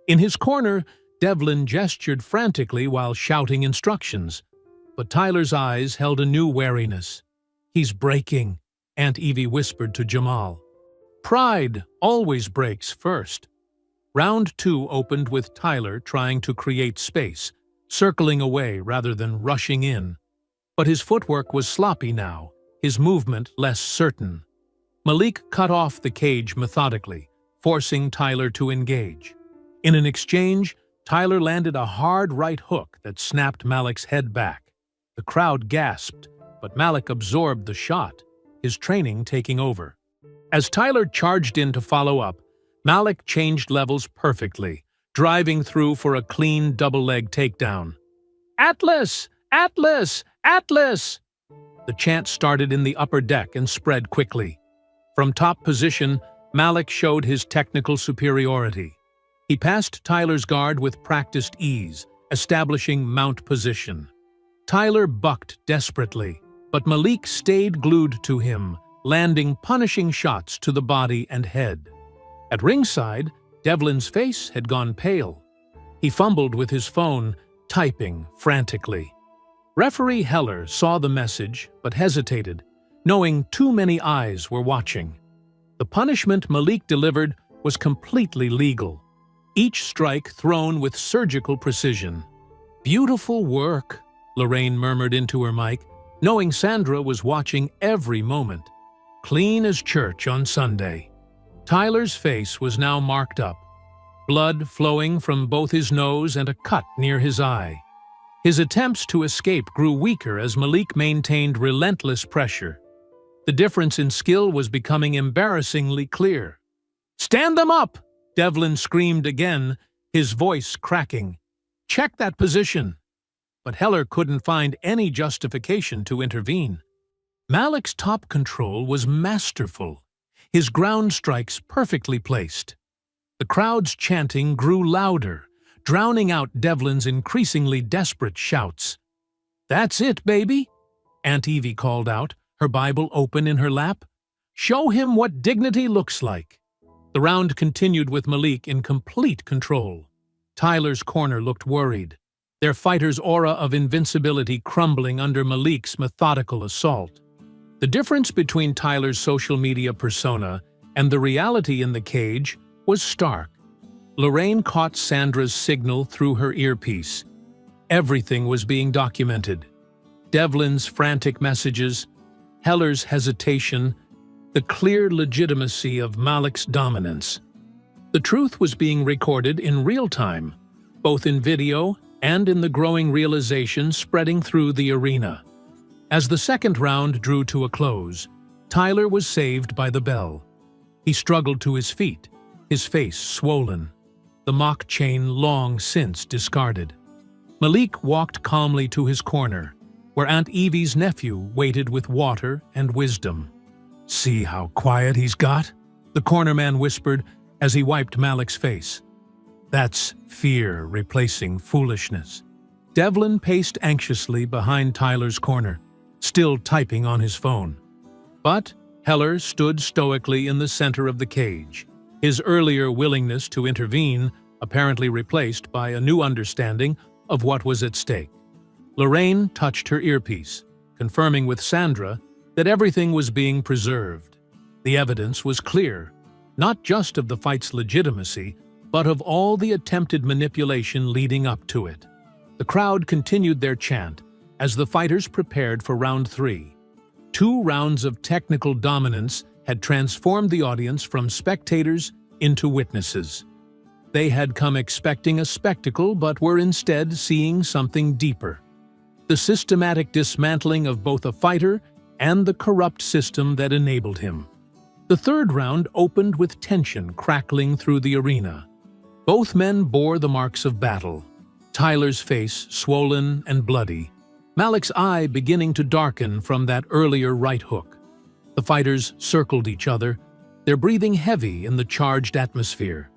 In his corner, Devlin gestured frantically while shouting instructions, but Tyler's eyes held a new wariness. "He's breaking," Aunt Evie whispered to Jamal. "Pride always breaks first." Round 2 opened with Tyler trying to create space, circling away rather than rushing in. But his footwork was sloppy now, his movement less certain. Malik cut off the cage methodically, forcing Tyler to engage. In an exchange, Tyler landed a hard right hook that snapped Malik's head back. The crowd gasped, but Malik absorbed the shot, his training taking over. As Tyler charged in to follow up, Malik changed levels perfectly, driving through for a clean double-leg takedown. "Atlas! Atlas! Atlas!" The chant started in the upper deck and spread quickly. From top position, Malik showed his technical superiority. He passed Tyler's guard with practiced ease, establishing mount position. Tyler bucked desperately, but Malik stayed glued to him, landing punishing shots to the body and head. At ringside, Devlin's face had gone pale. He fumbled with his phone, typing frantically. Referee Heller saw the message but hesitated, knowing too many eyes were watching. The punishment Malik delivered was completely legal, each strike thrown with surgical precision. "Beautiful work," Lorraine murmured into her mic, knowing Sandra was watching every moment. "Clean as church on Sunday." Tyler's face was now marked up, blood flowing from both his nose and a cut near his eye. His attempts to escape grew weaker as Malik maintained relentless pressure. The difference in skill was becoming embarrassingly clear. "Stand them up!" Devlin screamed again, his voice cracking. "Check that position." But Heller couldn't find any justification to intervene. Malik's top control was masterful, his ground strikes perfectly placed. The crowd's chanting grew louder, drowning out Devlin's increasingly desperate shouts. "That's it, baby," Aunt Evie called out, her Bible open in her lap. "Show him what dignity looks like." The round continued with Malik in complete control. Tyler's corner looked worried, their fighter's aura of invincibility crumbling under Malik's methodical assault. The difference between Tyler's social media persona and the reality in the cage was stark. Lorraine caught Sandra's signal through her earpiece. Everything was being documented. Devlin's frantic messages, Heller's hesitation, the clear legitimacy of Malik's dominance. The truth was being recorded in real time, both in video and in the growing realization spreading through the arena. As the second round drew to a close, Tyler was saved by the bell. He struggled to his feet, his face swollen, the mock chain long since discarded. Malik walked calmly to his corner, where Aunt Evie's nephew waited with water and wisdom. "See how quiet he's got?" the cornerman whispered as he wiped Malik's face. "That's fear replacing foolishness." Devlin paced anxiously behind Tyler's corner, still typing on his phone. But Heller stood stoically in the center of the cage, his earlier willingness to intervene apparently replaced by a new understanding of what was at stake. Lorraine touched her earpiece, confirming with Sandra that everything was being preserved. The evidence was clear, not just of the fight's legitimacy, but of all the attempted manipulation leading up to it. The crowd continued their chant as the fighters prepared for round 3. 2 rounds of technical dominance had transformed the audience from spectators into witnesses. They had come expecting a spectacle but were instead seeing something deeper: the systematic dismantling of both a fighter and the corrupt system that enabled him. The 3rd round opened with tension crackling through the arena. Both men bore the marks of battle, Tyler's face swollen and bloody, Malik's eye beginning to darken from that earlier right hook. The fighters circled each other, their breathing heavy in the charged atmosphere.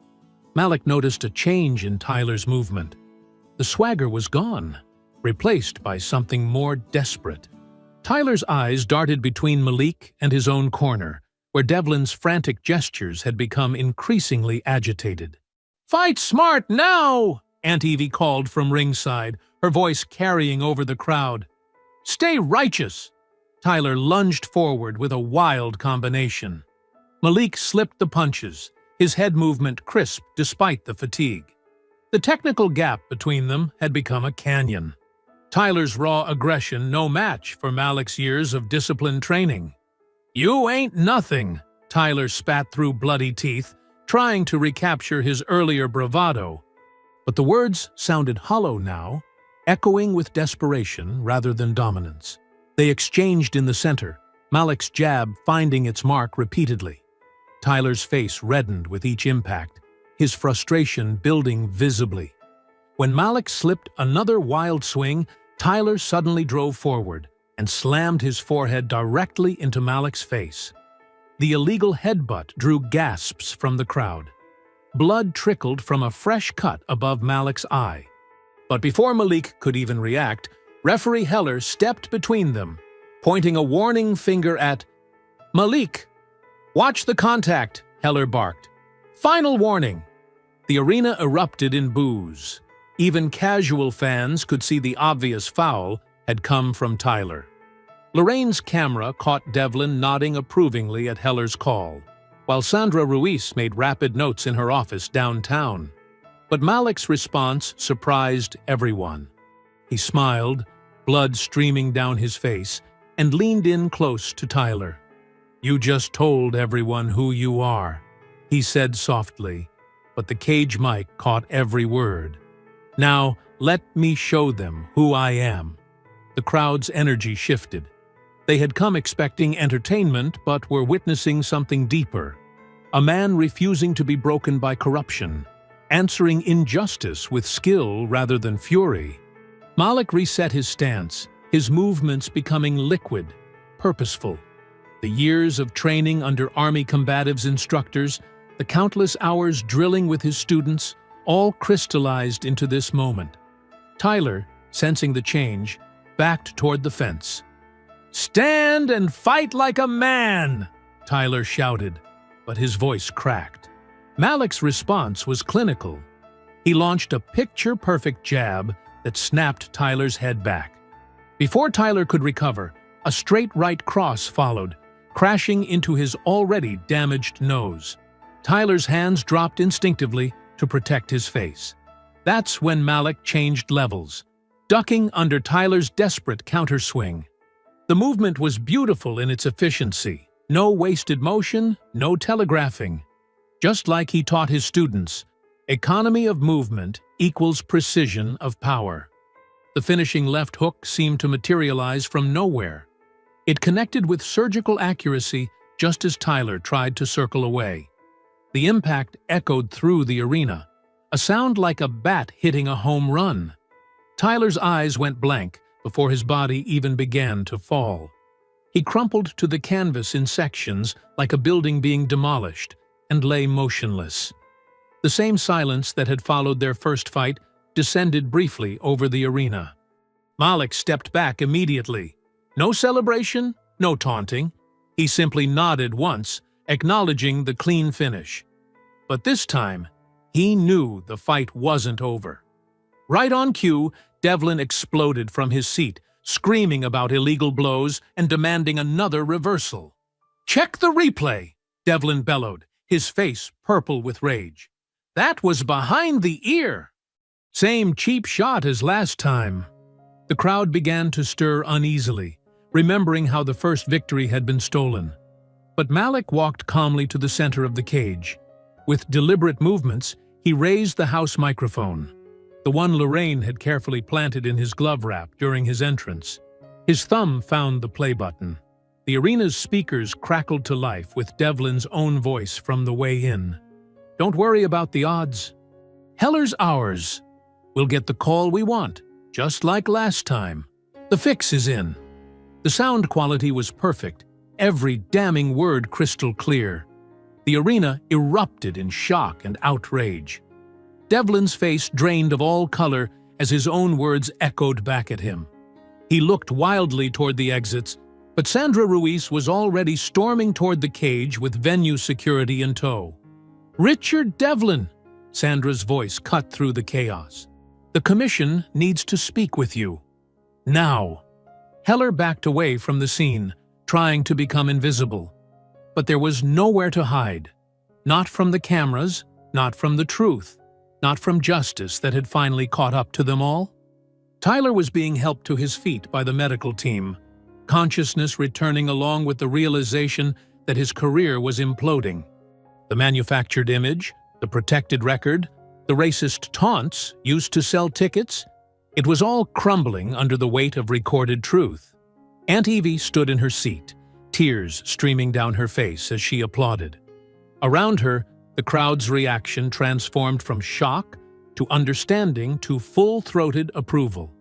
Malik noticed a change in Tyler's movement. The swagger was gone, replaced by something more desperate. Tyler's eyes darted between Malik and his own corner, where Devlin's frantic gestures had become increasingly agitated. "Fight smart now!" Aunt Evie called from ringside, her voice carrying over the crowd. "Stay righteous!" Tyler lunged forward with a wild combination. Malik slipped the punches, his head movement crisp despite the fatigue. The technical gap between them had become a canyon. Tyler's raw aggression no match for Malik's years of disciplined training. "You ain't nothing," Tyler spat through bloody teeth, trying to recapture his earlier bravado. But the words sounded hollow now, echoing with desperation rather than dominance. They exchanged in the center, Malik's jab finding its mark repeatedly. Tyler's face reddened with each impact, his frustration building visibly. When Malik slipped another wild swing, Tyler suddenly drove forward and slammed his forehead directly into Malik's face. The illegal headbutt drew gasps from the crowd. Blood trickled from a fresh cut above Malik's eye. But before Malik could even react, referee Heller stepped between them, pointing a warning finger at Malik. "Watch the contact," Heller barked. "Final warning." The arena erupted in boos. Even casual fans could see the obvious foul had come from Tyler. Lorraine's camera caught Devlin nodding approvingly at Heller's call, while Sandra Ruiz made rapid notes in her office downtown. But Malik's response surprised everyone. He smiled, blood streaming down his face, and leaned in close to Tyler. "You just told everyone who you are," he said softly, but the cage mic caught every word. "Now, let me show them who I am." The crowd's energy shifted. They had come expecting entertainment, but were witnessing something deeper. A man refusing to be broken by corruption, answering injustice with skill rather than fury. Malik reset his stance, his movements becoming liquid, purposeful. The years of training under Army combatives instructors, the countless hours drilling with his students, all crystallized into this moment. Tyler, sensing the change, backed toward the fence. "Stand and fight like a man!" Tyler shouted, but his voice cracked. Malik's response was clinical. He launched a picture-perfect jab that snapped Tyler's head back. Before Tyler could recover, a straight right cross followed, crashing into his already damaged nose. Tyler's hands dropped instinctively to protect his face. That's when Malik changed levels, ducking under Tyler's desperate counterswing. The movement was beautiful in its efficiency. No wasted motion, no telegraphing. Just like he taught his students, economy of movement equals precision of power. The finishing left hook seemed to materialize from nowhere. It connected with surgical accuracy just as Tyler tried to circle away. The impact echoed through the arena, a sound like a bat hitting a home run. Tyler's eyes went blank before his body even began to fall. He crumpled to the canvas in sections like a building being demolished and lay motionless. The same silence that had followed their first fight descended briefly over the arena. Malik stepped back immediately. No celebration, no taunting. He simply nodded once, acknowledging the clean finish. But this time, he knew the fight wasn't over. Right on cue, Devlin exploded from his seat, screaming about illegal blows and demanding another reversal. "Check the replay!" Devlin bellowed, his face purple with rage. That was behind the ear. Same cheap shot as last time. The crowd began to stir uneasily, remembering how the first victory had been stolen. But Malik walked calmly to the center of the cage. With deliberate movements, he raised the house microphone, the one Lorraine had carefully planted in his glove wrap during his entrance. His thumb found the play button. The arena's speakers crackled to life with Devlin's own voice from the way in. "Don't worry about the odds. Heller's ours. We'll get the call we want, just like last time. The fix is in." The sound quality was perfect, every damning word crystal clear. The arena erupted in shock and outrage. Devlin's face drained of all color as his own words echoed back at him. He looked wildly toward the exits, but Sandra Ruiz was already storming toward the cage with venue security in tow. "Richard Devlin!" Sandra's voice cut through the chaos. "The commission needs to speak with you. Now." Heller backed away from the scene, trying to become invisible. But there was nowhere to hide. Not from the cameras, not from the truth, not from justice that had finally caught up to them all. Tyler was being helped to his feet by the medical team, consciousness returning along with the realization that his career was imploding. The manufactured image, the protected record, the racist taunts used to sell tickets, it was all crumbling under the weight of recorded truth. Aunt Evie stood in her seat, tears streaming down her face as she applauded. Around her, the crowd's reaction transformed from shock to understanding to full-throated approval.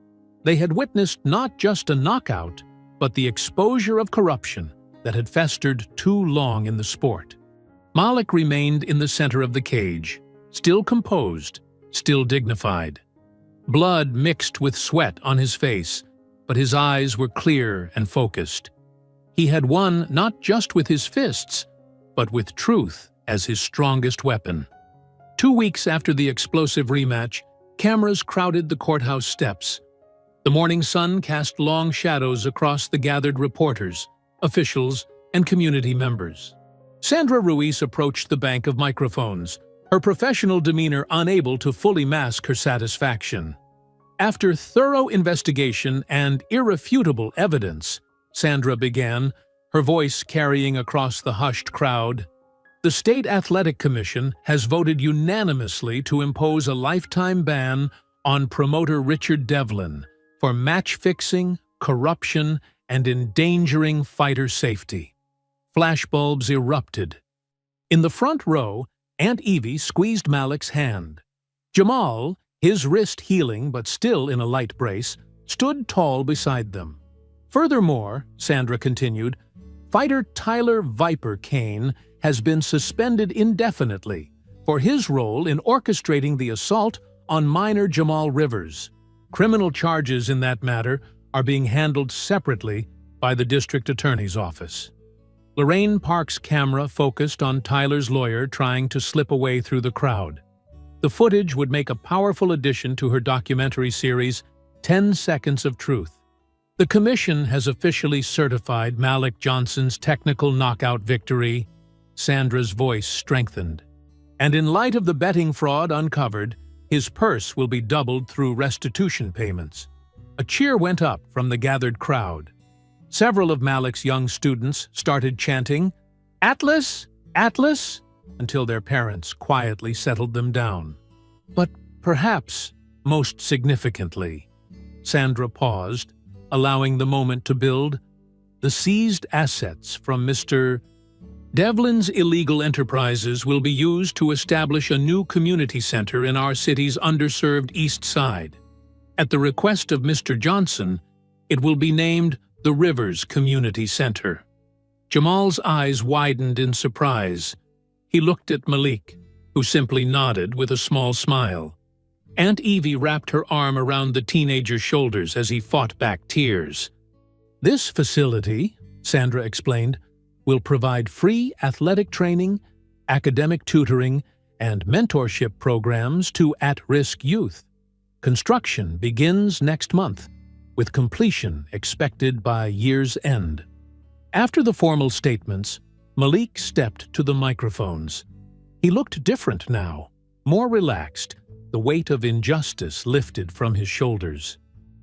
They had witnessed not just a knockout, but the exposure of corruption that had festered too long in the sport. Malik remained in the center of the cage, still composed, still dignified. Blood mixed with sweat on his face, but his eyes were clear and focused. He had won not just with his fists, but with truth as his strongest weapon. 2 weeks after the explosive rematch, cameras crowded the courthouse steps. The morning sun cast long shadows across the gathered reporters, officials, and community members. Sandra Ruiz approached the bank of microphones, her professional demeanor unable to fully mask her satisfaction. After thorough investigation and irrefutable evidence, Sandra began, her voice carrying across the hushed crowd, "The State Athletic Commission has voted unanimously to impose a lifetime ban on promoter Richard Devlin for match-fixing, corruption, and endangering fighter safety." Flashbulbs erupted. In the front row, Aunt Evie squeezed Malik's hand. Jamal, his wrist healing but still in a light brace, stood tall beside them. Furthermore, Sandra continued, fighter Tyler "Viper" Kane has been suspended indefinitely for his role in orchestrating the assault on minor Jamal Rivers. Criminal charges in that matter are being handled separately by the district attorney's office. Lorraine Park's camera focused on Tyler's lawyer trying to slip away through the crowd. The footage would make a powerful addition to her documentary series, 10 Seconds of Truth. The commission has officially certified Malik Johnson's technical knockout victory. Sandra's voice strengthened. And in light of the betting fraud uncovered, his purse will be doubled through restitution payments. A cheer went up from the gathered crowd. Several of Malik's young students started chanting, "Atlas! Atlas!" until their parents quietly settled them down. But perhaps, most significantly, Sandra paused, allowing the moment to build. The seized assets from Mr. Devlin's illegal enterprises will be used to establish a new community center in our city's underserved East Side. At the request of Mr. Johnson, it will be named the Rivers Community Center. Jamal's eyes widened in surprise. He looked at Malik, who simply nodded with a small smile. Aunt Evie wrapped her arm around the teenager's shoulders as he fought back tears. "This facility," Sandra explained, "will provide free athletic training, academic tutoring, and mentorship programs to at-risk youth. Construction begins next month, with completion expected by year's end." After the formal statements, Malik stepped to the microphones. He looked different now, More relaxed, the weight of injustice lifted from his shoulders.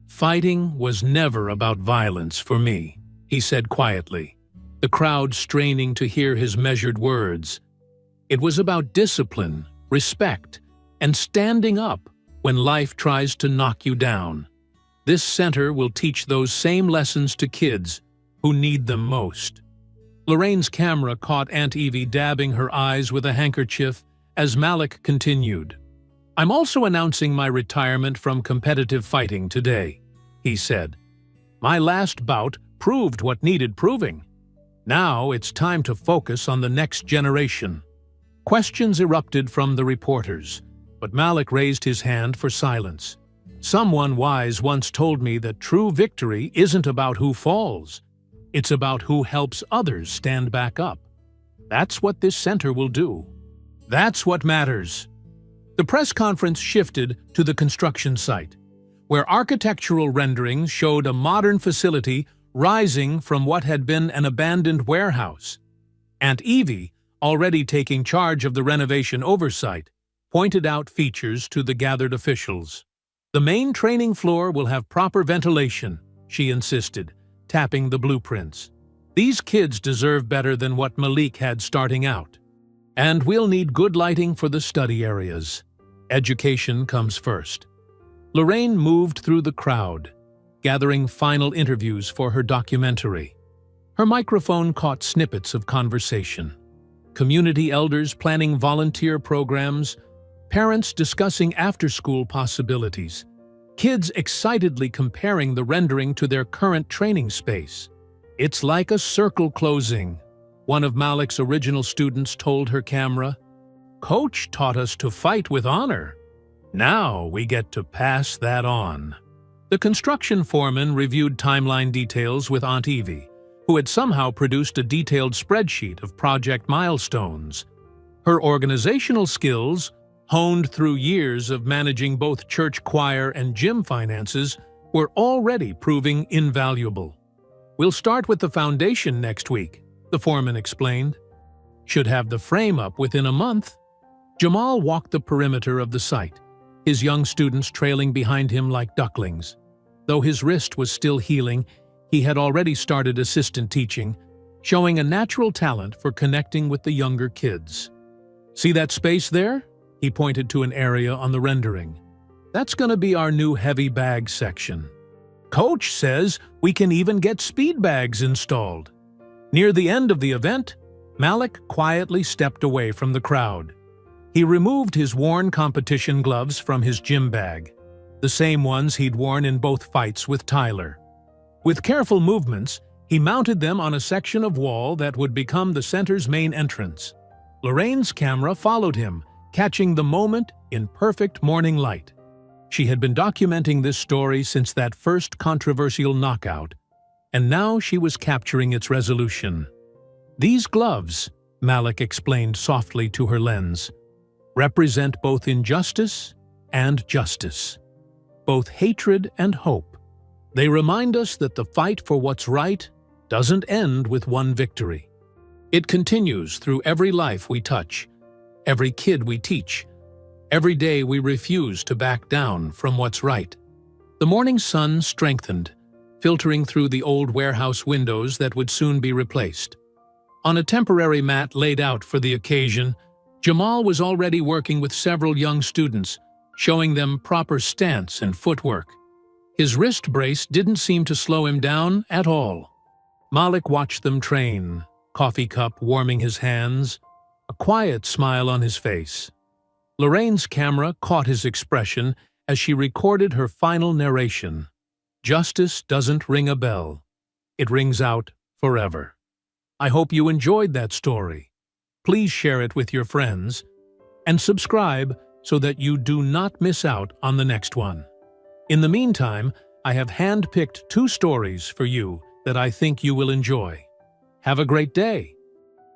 "Fighting was never about violence for me," he said quietly, the crowd straining to hear his measured words. "It was about discipline, respect, and standing up when life tries to knock you down. This center will teach those same lessons to kids who need them most." Lorraine's camera caught Aunt Evie dabbing her eyes with a handkerchief as Malik continued. "I'm also announcing my retirement from competitive fighting today," he said. "My last bout proved what needed proving. Now it's time to focus on the next generation." Questions erupted from the reporters, but Malik raised his hand for silence. "Someone wise once told me that true victory isn't about who falls. It's about who helps others stand back up. That's what this center will do. That's what matters." The press conference shifted to the construction site, where architectural renderings showed a modern facility rising from what had been an abandoned warehouse. Aunt Evie, already taking charge of the renovation oversight, pointed out features to the gathered officials. "The main training floor will have proper ventilation," she insisted, tapping the blueprints. "These kids deserve better than what Malik had starting out. And we'll need good lighting for the study areas. Education comes first." Lorraine moved through the crowd, gathering final interviews for her documentary. Her microphone caught snippets of conversation. Community elders planning volunteer programs, parents discussing after-school possibilities, kids excitedly comparing the rendering to their current training space. "It's like a circle closing," one of Malik's original students told her camera. "Coach taught us to fight with honor. Now we get to pass that on." The construction foreman reviewed timeline details with Aunt Evie, who had somehow produced a detailed spreadsheet of project milestones. Her organizational skills, honed through years of managing both church choir and gym finances, were already proving invaluable. "We'll start with the foundation next week," the foreman explained. "Should have the frame up within a month." Jamal walked the perimeter of the site, his young students trailing behind him like ducklings. Though his wrist was still healing, he had already started assistant teaching, showing a natural talent for connecting with the younger kids. "See that space there?" He pointed to an area on the rendering. "That's going to be our new heavy bag section. Coach says we can even get speed bags installed." Near the end of the event, Malik quietly stepped away from the crowd. He removed his worn competition gloves from his gym bag, the same ones he'd worn in both fights with Tyler. With careful movements, he mounted them on a section of wall that would become the center's main entrance. Lorraine's camera followed him, catching the moment in perfect morning light. She had been documenting this story since that first controversial knockout, and now she was capturing its resolution. "These gloves," Malik explained softly to her lens, "represent both injustice and justice, both hatred and hope. They remind us that the fight for what's right doesn't end with one victory. It continues through every life we touch, every kid we teach, every day we refuse to back down from what's right." The morning sun strengthened, filtering through the old warehouse windows that would soon be replaced. On a temporary mat laid out for the occasion, Jamal was already working with several young students, showing them proper stance and footwork. His wrist brace didn't seem to slow him down at all. Malik watched them train, coffee cup warming his hands, a quiet smile on his face. Lorraine's camera caught his expression as she recorded her final narration. "Justice doesn't ring a bell. It rings out forever." I hope you enjoyed that story. Please share it with your friends and subscribe so that you do not miss out on the next one. In the meantime, I have hand-picked 2 stories for you that I think you will enjoy. Have a great day.